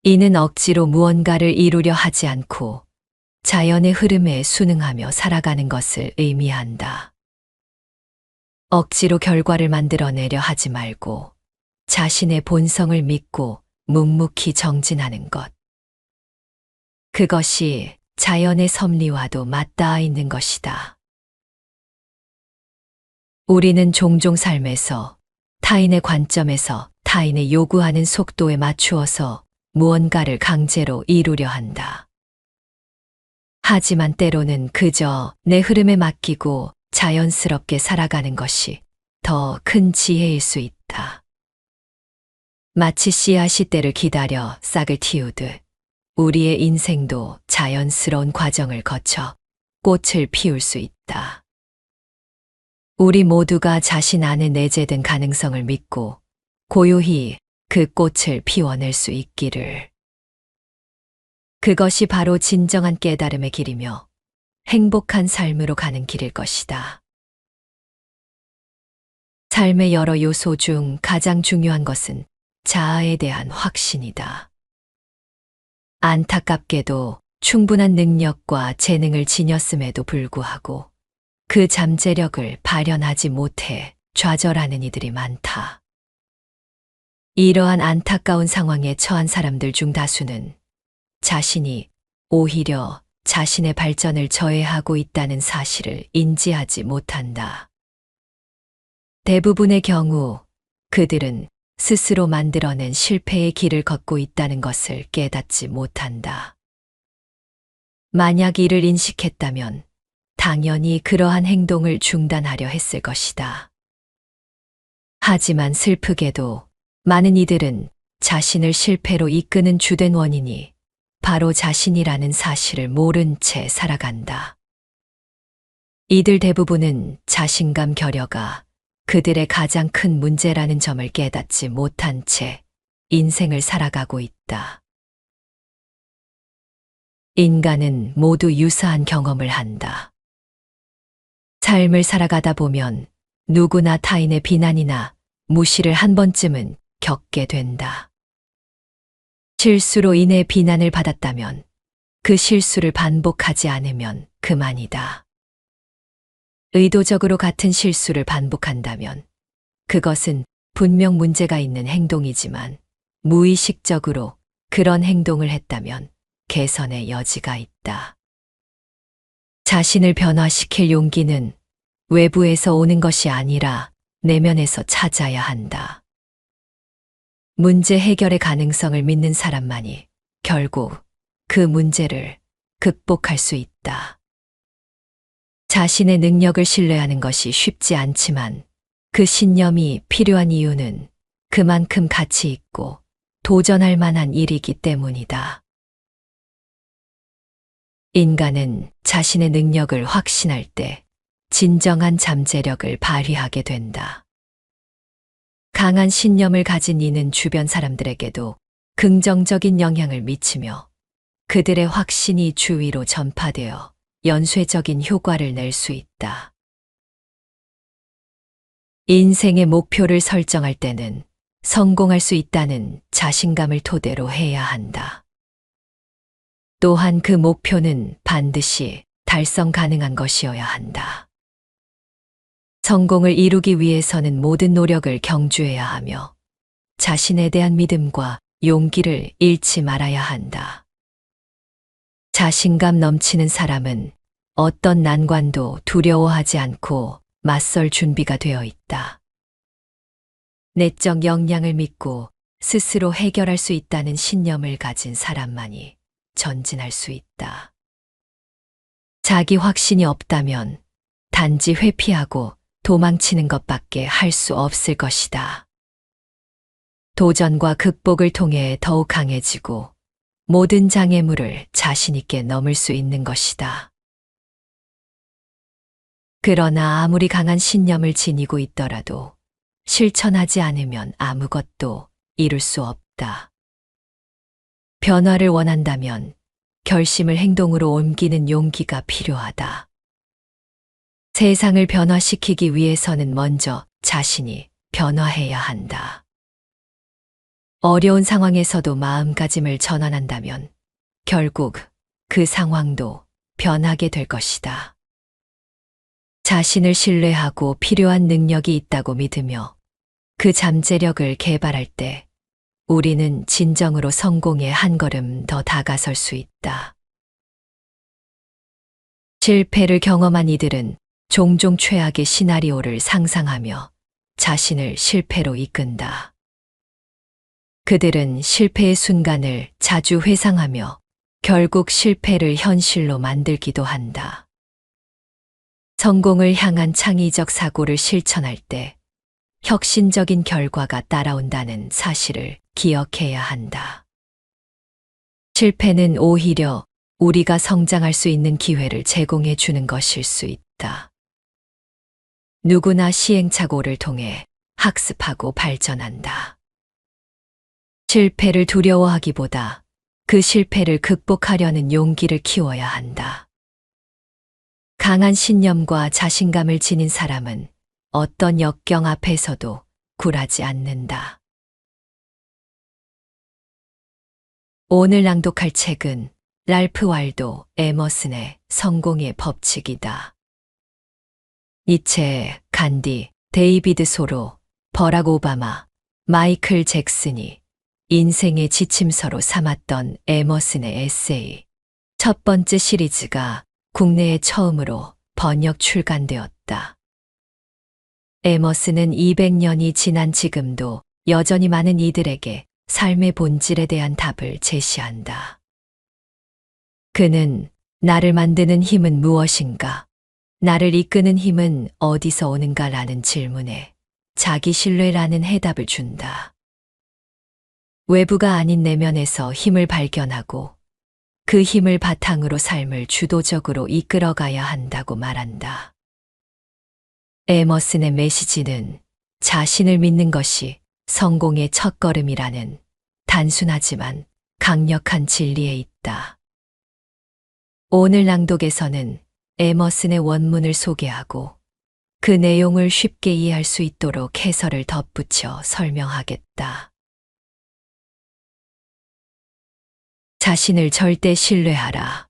이는 억지로 무언가를 이루려 하지 않고 자연의 흐름에 순응하며 살아가는 것을 의미한다. 억지로 결과를 만들어내려 하지 말고 자신의 본성을 믿고 묵묵히 정진하는 것. 그것이 자연의 섭리와도 맞닿아 있는 것이다. 우리는 종종 삶에서 타인의 관점에서 타인의 요구하는 속도에 맞추어서 무언가를 강제로 이루려 한다. 하지만 때로는 그저 내 흐름에 맡기고 자연스럽게 살아가는 것이 더 큰 지혜일 수 있다. 마치 씨앗이 때를 기다려 싹을 틔우듯 우리의 인생도 자연스러운 과정을 거쳐 꽃을 피울 수 있다. 우리 모두가 자신 안에 내재된 가능성을 믿고 고요히 그 꽃을 피워낼 수 있기를. 그것이 바로 진정한 깨달음의 길이며 행복한 삶으로 가는 길일 것이다. 삶의 여러 요소 중 가장 중요한 것은 자아에 대한 확신이다. 안타깝게도 충분한 능력과 재능을 지녔음에도 불구하고 그 잠재력을 발현하지 못해 좌절하는 이들이 많다. 이러한 안타까운 상황에 처한 사람들 중 다수는 자신이 오히려 자신의 발전을 저해하고 있다는 사실을 인지하지 못한다. 대부분의 경우 그들은 스스로 만들어낸 실패의 길을 걷고 있다는 것을 깨닫지 못한다. 만약 이를 인식했다면 당연히 그러한 행동을 중단하려 했을 것이다. 하지만 슬프게도 많은 이들은 자신을 실패로 이끄는 주된 원인이 바로 자신이라는 사실을 모른 채 살아간다. 이들 대부분은 자신감 결여가 그들의 가장 큰 문제라는 점을 깨닫지 못한 채 인생을 살아가고 있다. 인간은 모두 유사한 경험을 한다. 삶을 살아가다 보면 누구나 타인의 비난이나 무시를 한 번쯤은 겪게 된다. 실수로 인해 비난을 받았다면 그 실수를 반복하지 않으면 그만이다. 의도적으로 같은 실수를 반복한다면 그것은 분명 문제가 있는 행동이지만 무의식적으로 그런 행동을 했다면 개선의 여지가 있다. 자신을 변화시킬 용기는 외부에서 오는 것이 아니라 내면에서 찾아야 한다. 문제 해결의 가능성을 믿는 사람만이 결국 그 문제를 극복할 수 있다. 자신의 능력을 신뢰하는 것이 쉽지 않지만 그 신념이 필요한 이유는 그만큼 가치 있고 도전할 만한 일이기 때문이다. 인간은 자신의 능력을 확신할 때 진정한 잠재력을 발휘하게 된다. 강한 신념을 가진 이는 주변 사람들에게도 긍정적인 영향을 미치며 그들의 확신이 주위로 전파되어 연쇄적인 효과를 낼 수 있다. 인생의 목표를 설정할 때는 성공할 수 있다는 자신감을 토대로 해야 한다. 또한 그 목표는 반드시 달성 가능한 것이어야 한다. 성공을 이루기 위해서는 모든 노력을 경주해야 하며 자신에 대한 믿음과 용기를 잃지 말아야 한다. 자신감 넘치는 사람은 어떤 난관도 두려워하지 않고 맞설 준비가 되어 있다. 내적 역량을 믿고 스스로 해결할 수 있다는 신념을 가진 사람만이 전진할 수 있다. 자기 확신이 없다면 단지 회피하고 도망치는 것밖에 할 수 없을 것이다. 도전과 극복을 통해 더욱 강해지고 모든 장애물을 자신 있게 넘을 수 있는 것이다. 그러나 아무리 강한 신념을 지니고 있더라도 실천하지 않으면 아무것도 이룰 수 없다. 변화를 원한다면 결심을 행동으로 옮기는 용기가 필요하다. 세상을 변화시키기 위해서는 먼저 자신이 변화해야 한다. 어려운 상황에서도 마음가짐을 전환한다면 결국 그 상황도 변하게 될 것이다. 자신을 신뢰하고 필요한 능력이 있다고 믿으며 그 잠재력을 개발할 때 우리는 진정으로 성공에 한 걸음 더 다가설 수 있다. 실패를 경험한 이들은 종종 최악의 시나리오를 상상하며 자신을 실패로 이끈다. 그들은 실패의 순간을 자주 회상하며 결국 실패를 현실로 만들기도 한다. 성공을 향한 창의적 사고를 실천할 때 혁신적인 결과가 따라온다는 사실을 기억해야 한다. 실패는 오히려 우리가 성장할 수 있는 기회를 제공해 주는 것일 수 있다. 누구나 시행착오를 통해 학습하고 발전한다. 실패를 두려워하기보다 그 실패를 극복하려는 용기를 키워야 한다. 강한 신념과 자신감을 지닌 사람은 어떤 역경 앞에서도 굴하지 않는다. 오늘 낭독할 책은 랄프 waldo 에머슨의 성공의 법칙이다. 니체, 간디, 데이비드 소로, 버락 오바마, 마이클 잭슨이 인생의 지침서로 삼았던 에머슨의 에세이. 첫 번째 시리즈가 국내에 처음으로 번역 출간되었다. 에머슨은 200년이 지난 지금도 여전히 많은 이들에게 삶의 본질에 대한 답을 제시한다. 그는 나를 만드는 힘은 무엇인가? 나를 이끄는 힘은 어디서 오는가? 라는 질문에 자기 신뢰라는 해답을 준다. 외부가 아닌 내면에서 힘을 발견하고 그 힘을 바탕으로 삶을 주도적으로 이끌어가야 한다고 말한다. 에머슨의 메시지는 자신을 믿는 것이 성공의 첫걸음이라는 단순하지만 강력한 진리에 있다. 오늘 낭독에서는 에머슨의 원문을 소개하고 그 내용을 쉽게 이해할 수 있도록 해설을 덧붙여 설명하겠다. 자신을 절대 신뢰하라.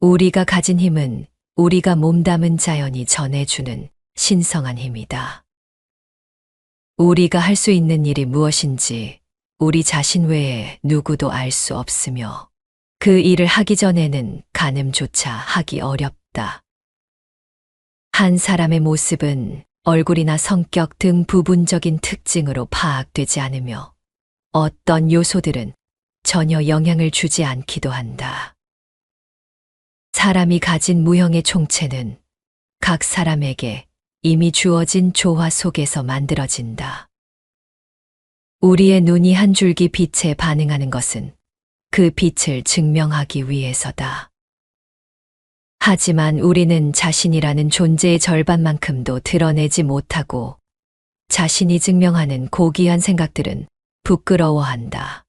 우리가 가진 힘은 우리가 몸담은 자연이 전해주는 신성한 힘이다. 우리가 할 수 있는 일이 무엇인지 우리 자신 외에 누구도 알 수 없으며 그 일을 하기 전에는 가늠조차 하기 어렵다. 한 사람의 모습은 얼굴이나 성격 등 부분적인 특징으로 파악되지 않으며 어떤 요소들은 전혀 영향을 주지 않기도 한다. 사람이 가진 무형의 총체는 각 사람에게 이미 주어진 조화 속에서 만들어진다. 우리의 눈이 한 줄기 빛에 반응하는 것은 그 빛을 증명하기 위해서다. 하지만 우리는 자신이라는 존재의 절반만큼도 드러내지 못하고 자신이 증명하는 고귀한 생각들은 부끄러워한다.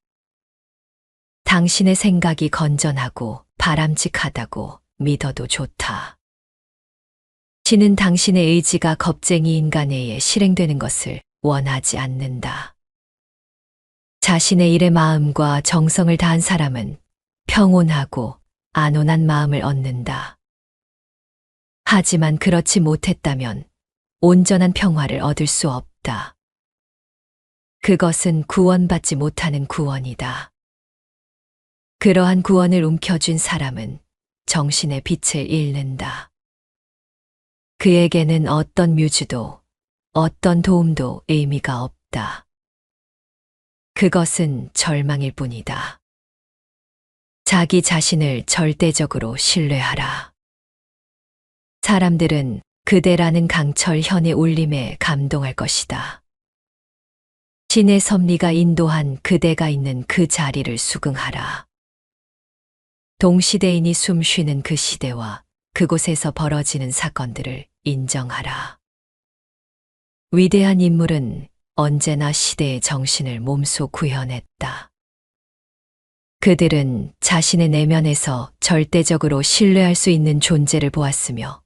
당신의 생각이 건전하고 바람직하다고 믿어도 좋다. 신은 당신의 의지가 겁쟁이 인간에 의해 실행되는 것을 원하지 않는다. 자신의 일에 마음과 정성을 다한 사람은 평온하고 안온한 마음을 얻는다. 하지만 그렇지 못했다면 온전한 평화를 얻을 수 없다. 그것은 구원받지 못하는 구원이다. 그러한 구원을 움켜쥔 사람은 정신의 빛을 잃는다. 그에게는 어떤 뮤즈도 어떤 도움도 의미가 없다. 그것은 절망일 뿐이다. 자기 자신을 절대적으로 신뢰하라. 사람들은 그대라는 강철 현의 울림에 감동할 것이다. 신의 섭리가 인도한 그대가 있는 그 자리를 수긍하라. 동시대인이 숨 쉬는 그 시대와 그곳에서 벌어지는 사건들을 인정하라. 위대한 인물은 언제나 시대의 정신을 몸소 구현했다. 그들은 자신의 내면에서 절대적으로 신뢰할 수 있는 존재를 보았으며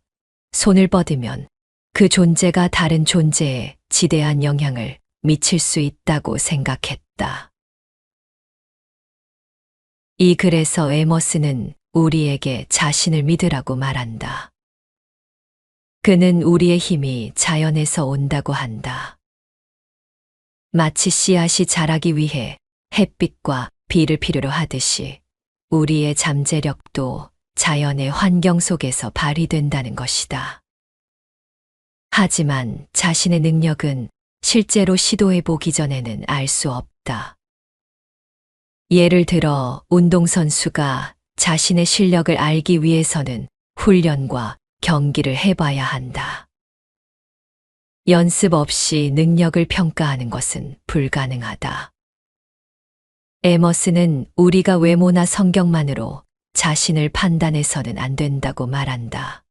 손을 뻗으면 그 존재가 다른 존재에 지대한 영향을 미칠 수 있다고 생각했다. 이 글에서 에머슨은 우리에게 자신을 믿으라고 말한다. 그는 우리의 힘이 자연에서 온다고 한다. 마치 씨앗이 자라기 위해 햇빛과 비를 필요로 하듯이 우리의 잠재력도 자연의 환경 속에서 발휘된다는 것이다. 하지만 자신의 능력은 실제로 시도해 보기 전에는 알 수 없다. 예를 들어 운동선수가 자신의 실력을 알기 위해서는 훈련과 경기를 해봐야 한다. 연습 없이 능력을 평가하는 것은 불가능하다. 에머슨은 우리가 외모나 성격만으로 자신을 판단해서는 안 된다고 말한다.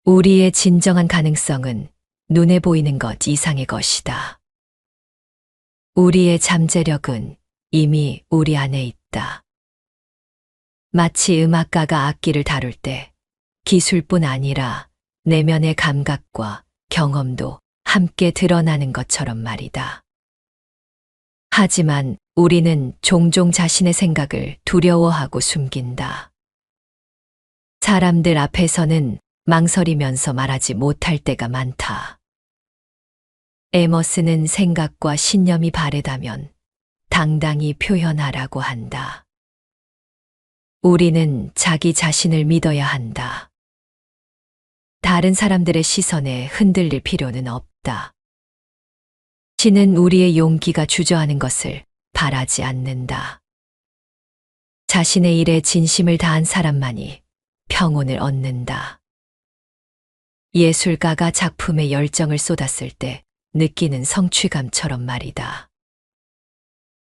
우리의 진정한 가능성은 눈에 보이는 것 이상의 것이다. 우리의 잠재력은 이미 우리 안에 있다. 마치 음악가가 악기를 다룰 때 기술뿐 아니라 내면의 감각과 경험도 함께 드러나는 것처럼 말이다. 하지만 우리는 종종 자신의 생각을 두려워하고 숨긴다. 사람들 앞에서는 망설이면서 말하지 못할 때가 많다. 에머스는 생각과 신념이 바르다면 당당히 표현하라고 한다. 우리는 자기 자신을 믿어야 한다. 다른 사람들의 시선에 흔들릴 필요는 없다. 신은 우리의 용기가 주저하는 것을 바라지 않는다. 자신의 일에 진심을 다한 사람만이 평온을 얻는다. 예술가가 작품에 열정을 쏟았을 때 느끼는 성취감처럼 말이다.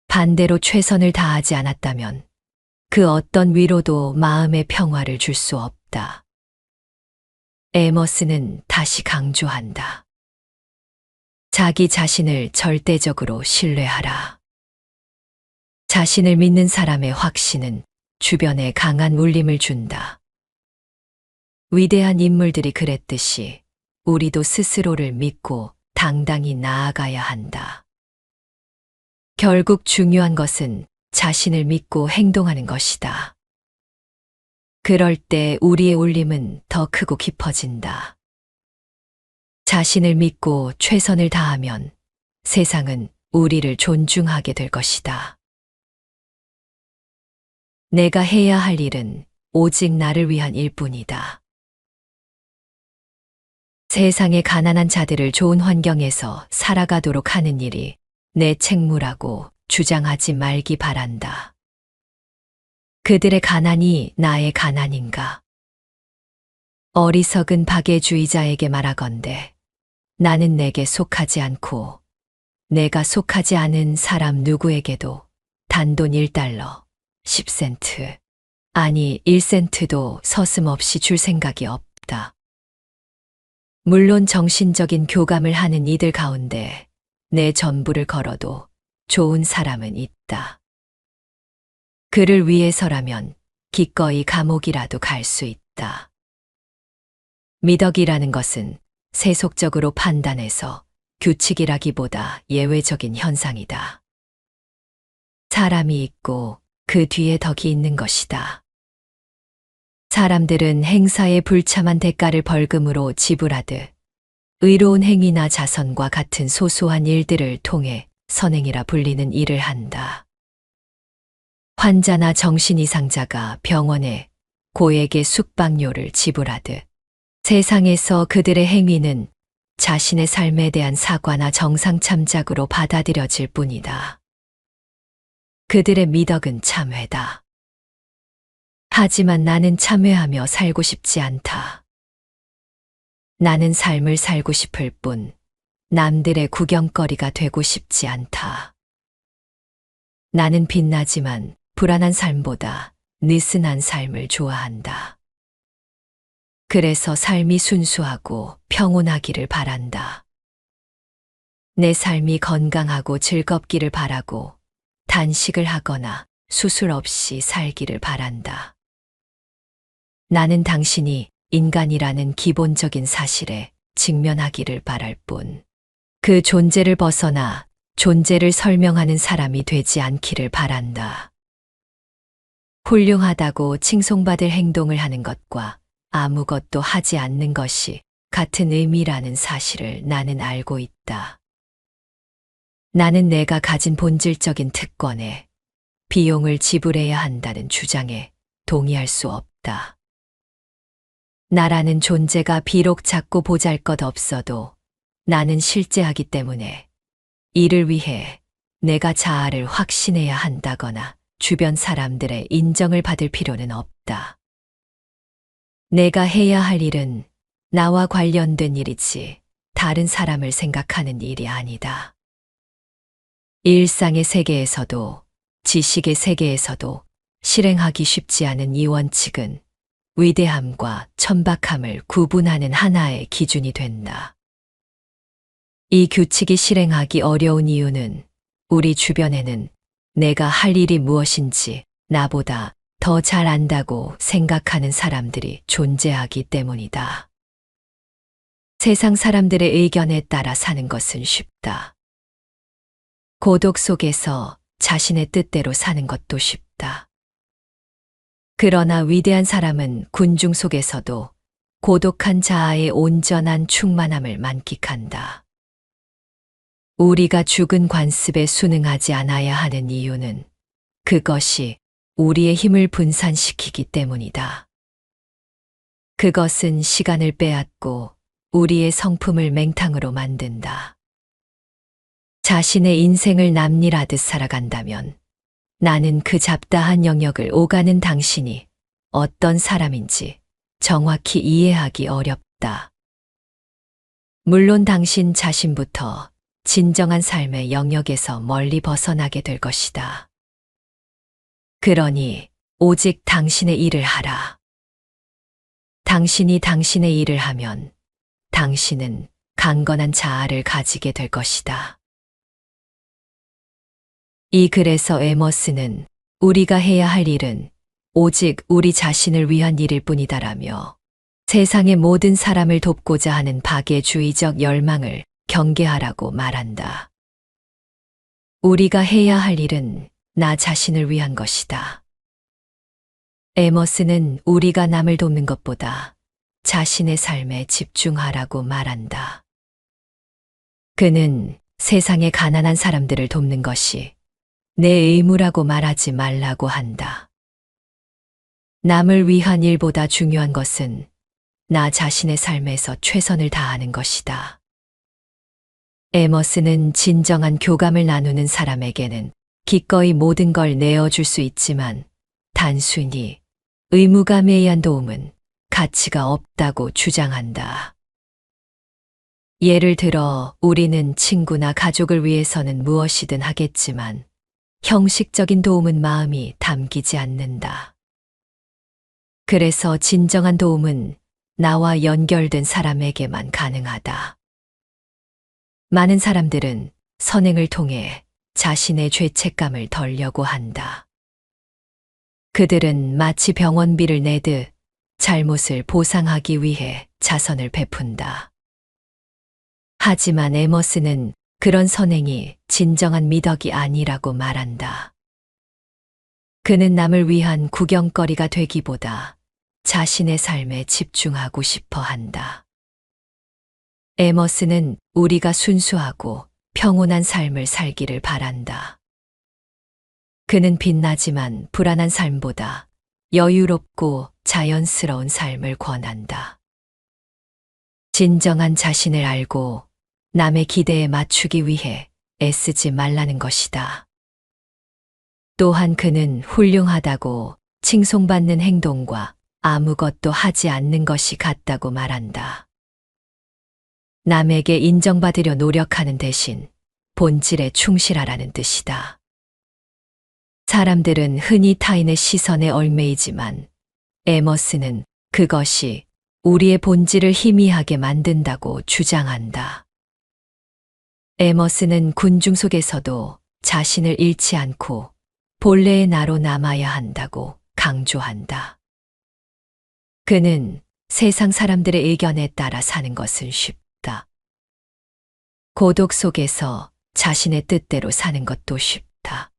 반대로 최선을 다하지 않았다면 그 어떤 위로도 마음의 평화를 줄 수 없다. 에머스는 다시 강조한다. 자기 자신을 절대적으로 신뢰하라. 자신을 믿는 사람의 확신은 주변에 강한 울림을 준다. 위대한 인물들이 그랬듯이 우리도 스스로를 믿고 당당히 나아가야 한다. 결국 중요한 것은 자신을 믿고 행동하는 것이다. 그럴 때 우리의 울림은 더 크고 깊어진다. 자신을 믿고 최선을 다하면 세상은 우리를 존중하게 될 것이다. 내가 해야 할 일은 오직 나를 위한 일뿐이다. 세상의 가난한 자들을 좋은 환경에서 살아가도록 하는 일이 내 책무라고 주장하지 말기 바란다. 그들의 가난이 나의 가난인가? 어리석은 박애주의자에게 말하건대 나는 내게 속하지 않고 내가 속하지 않은 사람 누구에게도 단돈 1달러, 10센트, 아니 1센트도 서슴없이 줄 생각이 없다. 물론 정신적인 교감을 하는 이들 가운데 내 전부를 걸어도 좋은 사람은 있다. 그를 위해서라면 기꺼이 감옥이라도 갈 수 있다. 미덕이라는 것은 세속적으로 판단해서 규칙이라기보다 예외적인 현상이다. 사람이 있고 그 뒤에 덕이 있는 것이다. 사람들은 행사에 불참한 대가를 벌금으로 지불하듯 의로운 행위나 자선과 같은 소소한 일들을 통해 선행이라 불리는 일을 한다. 환자나 정신이상자가 병원에 고액의 숙박료를 지불하듯 세상에서 그들의 행위는 자신의 삶에 대한 사과나 정상 참작으로 받아들여질 뿐이다. 그들의 미덕은 참회다. 하지만 나는 참회하며 살고 싶지 않다. 나는 삶을 살고 싶을 뿐 남들의 구경거리가 되고 싶지 않다. 나는 빛나지만 불안한 삶보다 느슨한 삶을 좋아한다. 그래서 삶이 순수하고 평온하기를 바란다. 내 삶이 건강하고 즐겁기를 바라고 단식을 하거나 수술 없이 살기를 바란다. 나는 당신이 인간이라는 기본적인 사실에 직면하기를 바랄 뿐, 그 존재를 벗어나 존재를 설명하는 사람이 되지 않기를 바란다. 훌륭하다고 칭송받을 행동을 하는 것과 아무것도 하지 않는 것이 같은 의미라는 사실을 나는 알고 있다. 나는 내가 가진 본질적인 특권에 비용을 지불해야 한다는 주장에 동의할 수 없다. 나라는 존재가 비록 작고 보잘것없어도 나는 실제하기 때문에 이를 위해 내가 자아를 확신해야 한다거나 주변 사람들의 인정을 받을 필요는 없다. 내가 해야 할 일은 나와 관련된 일이지 다른 사람을 생각하는 일이 아니다. 일상의 세계에서도 지식의 세계에서도 실행하기 쉽지 않은 이 원칙은 위대함과 천박함을 구분하는 하나의 기준이 된다. 이 규칙이 실행하기 어려운 이유는 우리 주변에는 내가 할 일이 무엇인지 나보다 더 잘 안다고 생각하는 사람들이 존재하기 때문이다. 세상 사람들의 의견에 따라 사는 것은 쉽다. 고독 속에서 자신의 뜻대로 사는 것도 쉽다. 그러나 위대한 사람은 군중 속에서도 고독한 자아의 온전한 충만함을 만끽한다. 우리가 죽은 관습에 순응하지 않아야 하는 이유는 그것이 우리의 힘을 분산시키기 때문이다. 그것은 시간을 빼앗고 우리의 성품을 맹탕으로 만든다. 자신의 인생을 남일하듯 살아간다면 나는 그 잡다한 영역을 오가는 당신이 어떤 사람인지 정확히 이해하기 어렵다. 물론 당신 자신부터 진정한 삶의 영역에서 멀리 벗어나게 될 것이다. 그러니 오직 당신의 일을 하라. 당신이 당신의 일을 하면 당신은 강건한 자아를 가지게 될 것이다. 이 글에서 에머스는 우리가 해야 할 일은 오직 우리 자신을 위한 일일 뿐이다라며 세상의 모든 사람을 돕고자 하는 박애주의적 열망을 경계하라고 말한다. 우리가 해야 할 일은 나 자신을 위한 것이다. 에머스는 우리가 남을 돕는 것보다 자신의 삶에 집중하라고 말한다. 그는 세상의 가난한 사람들을 돕는 것이 내 의무라고 말하지 말라고 한다. 남을 위한 일보다 중요한 것은 나 자신의 삶에서 최선을 다하는 것이다. 에머스는 진정한 교감을 나누는 사람에게는 기꺼이 모든 걸 내어줄 수 있지만 단순히 의무감에 의한 도움은 가치가 없다고 주장한다. 예를 들어 우리는 친구나 가족을 위해서는 무엇이든 하겠지만 형식적인 도움은 마음이 담기지 않는다. 그래서 진정한 도움은 나와 연결된 사람에게만 가능하다. 많은 사람들은 선행을 통해 자신의 죄책감을 덜려고 한다. 그들은 마치 병원비를 내듯 잘못을 보상하기 위해 자선을 베푼다. 하지만 에머스는 그런 선행이 진정한 미덕이 아니라고 말한다. 그는 남을 위한 구경거리가 되기보다 자신의 삶에 집중하고 싶어 한다. 에머스는 우리가 순수하고 평온한 삶을 살기를 바란다. 그는 빛나지만 불안한 삶보다 여유롭고 자연스러운 삶을 권한다. 진정한 자신을 알고 남의 기대에 맞추기 위해 애쓰지 말라는 것이다. 또한 그는 훌륭하다고 칭송받는 행동과 아무것도 하지 않는 것이 같다고 말한다. 남에게 인정받으려 노력하는 대신 본질에 충실하라는 뜻이다. 사람들은 흔히 타인의 시선에 얽매이지만 에머스는 그것이 우리의 본질을 희미하게 만든다고 주장한다. 에머스는 군중 속에서도 자신을 잃지 않고 본래의 나로 남아야 한다고 강조한다. 그는 세상 사람들의 의견에 따라 사는 것은 쉽다. 고독 속에서 자신의 뜻대로 사는 것도 쉽다.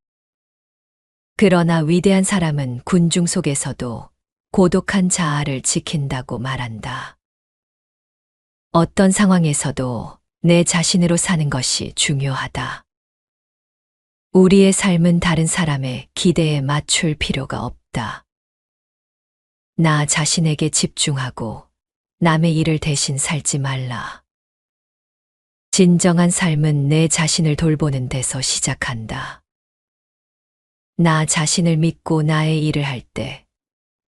그러나 위대한 사람은 군중 속에서도 고독한 자아를 지킨다고 말한다. 어떤 상황에서도 내 자신으로 사는 것이 중요하다. 우리의 삶은 다른 사람의 기대에 맞출 필요가 없다. 나 자신에게 집중하고 남의 일을 대신 살지 말라. 진정한 삶은 내 자신을 돌보는 데서 시작한다. 나 자신을 믿고 나의 일을 할 때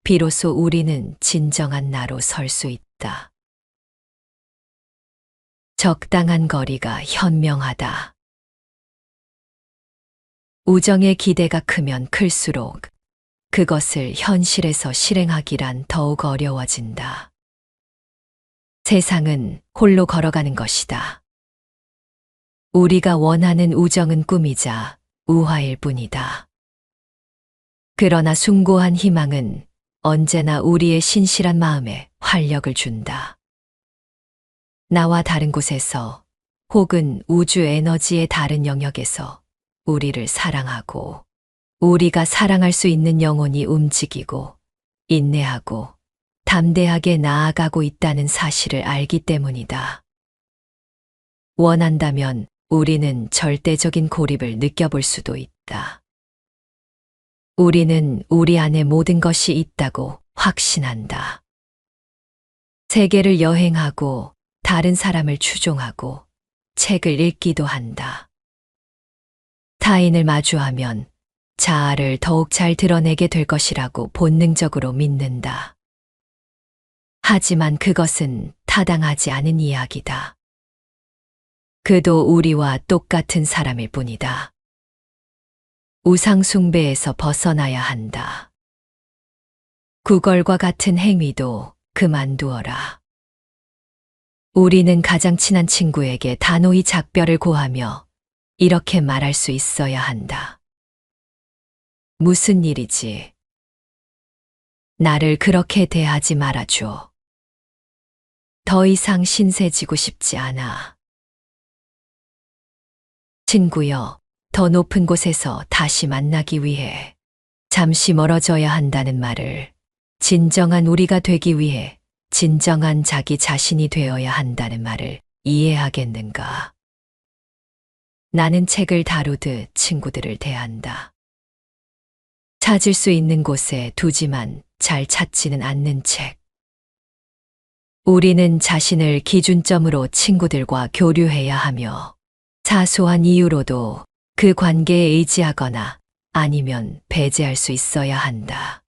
비로소 우리는 진정한 나로 설 수 있다. 적당한 거리가 현명하다. 우정의 기대가 크면 클수록 그것을 현실에서 실행하기란 더욱 어려워진다. 세상은 홀로 걸어가는 것이다. 우리가 원하는 우정은 꿈이자 우화일 뿐이다. 그러나 숭고한 희망은 언제나 우리의 신실한 마음에 활력을 준다. 나와 다른 곳에서 혹은 우주 에너지의 다른 영역에서 우리를 사랑하고 우리가 사랑할 수 있는 영혼이 움직이고 인내하고 담대하게 나아가고 있다는 사실을 알기 때문이다. 원한다면 우리는 절대적인 고립을 느껴볼 수도 있다. 우리는 우리 안에 모든 것이 있다고 확신한다. 세계를 여행하고 다른 사람을 추종하고 책을 읽기도 한다. 타인을 마주하면 자아를 더욱 잘 드러내게 될 것이라고 본능적으로 믿는다. 하지만 그것은 타당하지 않은 이야기다. 그도 우리와 똑같은 사람일 뿐이다. 우상숭배에서 벗어나야 한다. 구걸과 같은 행위도 그만두어라. 우리는 가장 친한 친구에게 단호히 작별을 고하며 이렇게 말할 수 있어야 한다. 무슨 일이지? 나를 그렇게 대하지 말아줘. 더 이상 신세지고 싶지 않아. 친구여, 더 높은 곳에서 다시 만나기 위해 잠시 멀어져야 한다는 말을 진정한 우리가 되기 위해 진정한 자기 자신이 되어야 한다는 말을 이해하겠는가? 나는 책을 다루듯 친구들을 대한다. 찾을 수 있는 곳에 두지만 잘 찾지는 않는 책. 우리는 자신을 기준점으로 친구들과 교류해야 하며 사소한 이유로도 그 관계에 의지하거나 아니면 배제할 수 있어야 한다.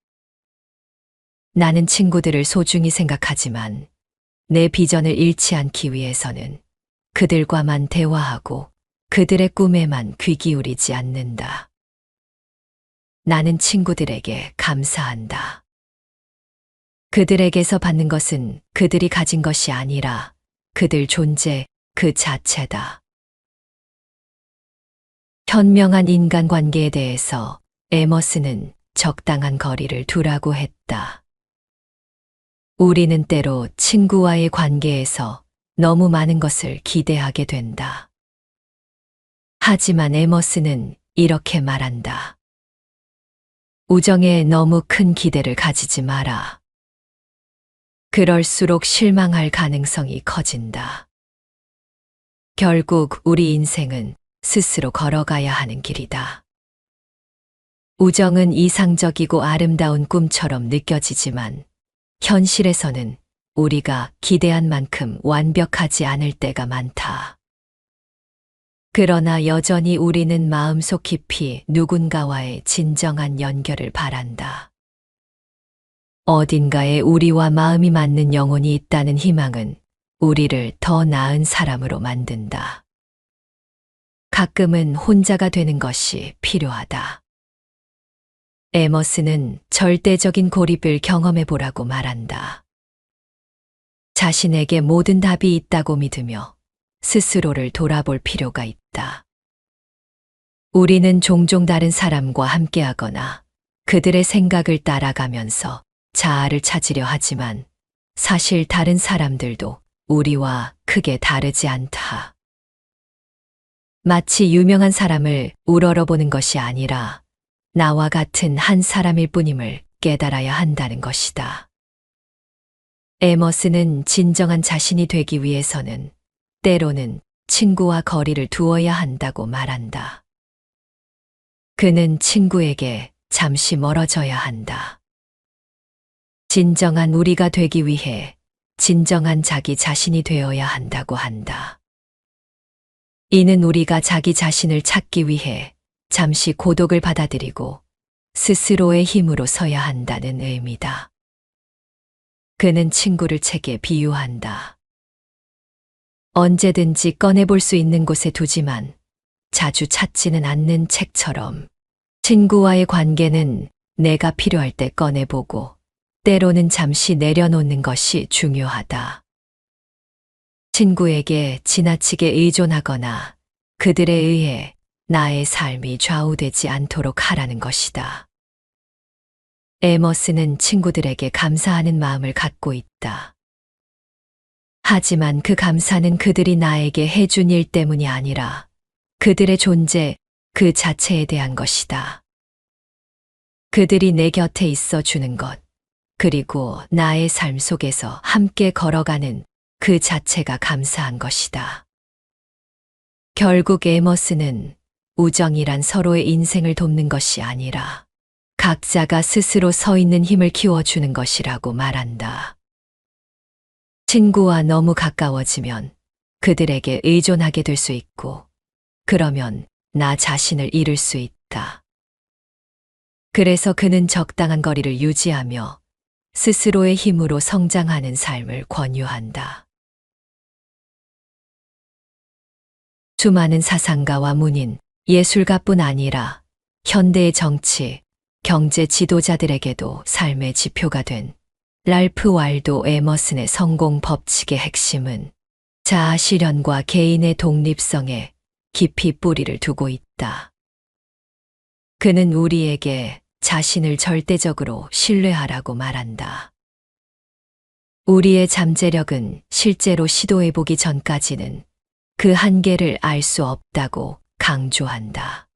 나는 친구들을 소중히 생각하지만 내 비전을 잃지 않기 위해서는 그들과만 대화하고 그들의 꿈에만 귀 기울이지 않는다. 나는 친구들에게 감사한다. 그들에게서 받는 것은 그들이 가진 것이 아니라 그들 존재 그 자체다. 현명한 인간관계에 대해서 에머스는 적당한 거리를 두라고 했다. 우리는 때로 친구와의 관계에서 너무 많은 것을 기대하게 된다. 하지만 에머스는 이렇게 말한다. 우정에 너무 큰 기대를 가지지 마라. 그럴수록 실망할 가능성이 커진다. 결국 우리 인생은 스스로 걸어가야 하는 길이다. 우정은 이상적이고 아름다운 꿈처럼 느껴지지만 현실에서는 우리가 기대한 만큼 완벽하지 않을 때가 많다. 그러나 여전히 우리는 마음속 깊이 누군가와의 진정한 연결을 바란다. 어딘가에 우리와 마음이 맞는 영혼이 있다는 희망은 우리를 더 나은 사람으로 만든다. 가끔은 혼자가 되는 것이 필요하다. 에머스는 절대적인 고립을 경험해 보라고 말한다. 자신에게 모든 답이 있다고 믿으며 스스로를 돌아볼 필요가 있다. 우리는 종종 다른 사람과 함께하거나 그들의 생각을 따라가면서 자아를 찾으려 하지만 사실 다른 사람들도 우리와 크게 다르지 않다. 마치 유명한 사람을 우러러보는 것이 아니라 나와 같은 한 사람일 뿐임을 깨달아야 한다는 것이다. 에머스는 진정한 자신이 되기 위해서는 때로는 친구와 거리를 두어야 한다고 말한다. 그는 친구에게 잠시 멀어져야 한다. 진정한 우리가 되기 위해 진정한 자기 자신이 되어야 한다고 한다. 이는 우리가 자기 자신을 찾기 위해 잠시 고독을 받아들이고 스스로의 힘으로 서야 한다는 의미다. 그는 친구를 책에 비유한다. 언제든지 꺼내볼 수 있는 곳에 두지만 자주 찾지는 않는 책처럼 친구와의 관계는 내가 필요할 때 꺼내보고 때로는 잠시 내려놓는 것이 중요하다. 친구에게 지나치게 의존하거나 그들에 의해 나의 삶이 좌우되지 않도록 하라는 것이다. 에머스는 친구들에게 감사하는 마음을 갖고 있다. 하지만 그 감사는 그들이 나에게 해준 일 때문이 아니라 그들의 존재 그 자체에 대한 것이다. 그들이 내 곁에 있어 주는 것, 그리고 나의 삶 속에서 함께 걸어가는 그 자체가 감사한 것이다. 결국 에머스는 우정이란 서로의 인생을 돕는 것이 아니라 각자가 스스로 서 있는 힘을 키워주는 것이라고 말한다. 친구와 너무 가까워지면 그들에게 의존하게 될 수 있고, 그러면 나 자신을 잃을 수 있다. 그래서 그는 적당한 거리를 유지하며 스스로의 힘으로 성장하는 삶을 권유한다. 수많은 사상가와 문인, 예술가뿐 아니라 현대의 정치, 경제 지도자들에게도 삶의 지표가 된 랄프 waldo 에머슨의 성공 법칙의 핵심은 자아 실현과 개인의 독립성에 깊이 뿌리를 두고 있다. 그는 우리에게 자신을 절대적으로 신뢰하라고 말한다. 우리의 잠재력은 실제로 시도해보기 전까지는 그 한계를 알 수 없다고 강조한다.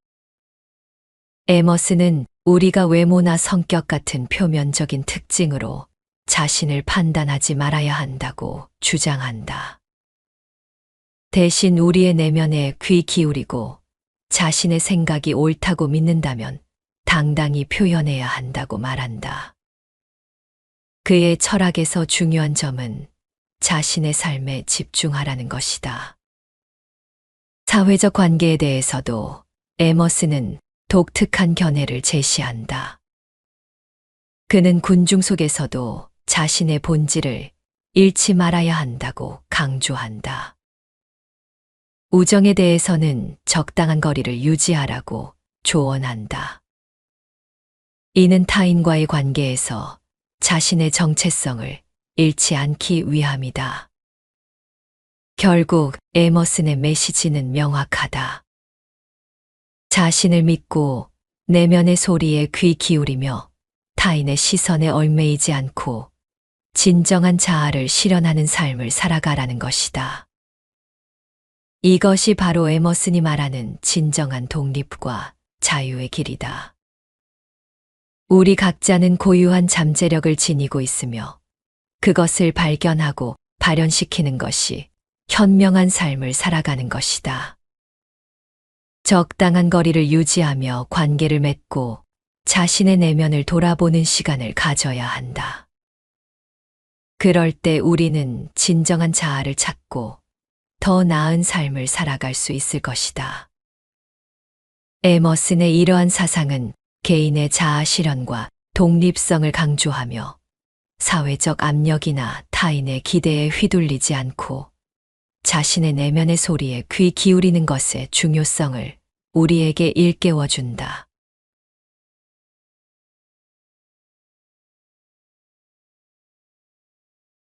에머슨은 우리가 외모나 성격 같은 표면적인 특징으로 자신을 판단하지 말아야 한다고 주장한다. 대신 우리의 내면에 귀 기울이고 자신의 생각이 옳다고 믿는다면 당당히 표현해야 한다고 말한다. 그의 철학에서 중요한 점은 자신의 삶에 집중하라는 것이다. 사회적 관계에 대해서도 에머슨은 독특한 견해를 제시한다. 그는 군중 속에서도 자신의 본질을 잃지 말아야 한다고 강조한다. 우정에 대해서는 적당한 거리를 유지하라고 조언한다. 이는 타인과의 관계에서 자신의 정체성을 잃지 않기 위함이다. 결국 에머슨의 메시지는 명확하다. 자신을 믿고 내면의 소리에 귀 기울이며 타인의 시선에 얽매이지 않고 진정한 자아를 실현하는 삶을 살아가라는 것이다. 이것이 바로 에머슨이 말하는 진정한 독립과 자유의 길이다. 우리 각자는 고유한 잠재력을 지니고 있으며 그것을 발견하고 발현시키는 것이 현명한 삶을 살아가는 것이다. 적당한 거리를 유지하며 관계를 맺고 자신의 내면을 돌아보는 시간을 가져야 한다. 그럴 때 우리는 진정한 자아를 찾고 더 나은 삶을 살아갈 수 있을 것이다. 에머슨의 이러한 사상은 개인의 자아 실현과 독립성을 강조하며 사회적 압력이나 타인의 기대에 휘둘리지 않고 자신의 내면의 소리에 귀 기울이는 것의 중요성을 우리에게 일깨워준다.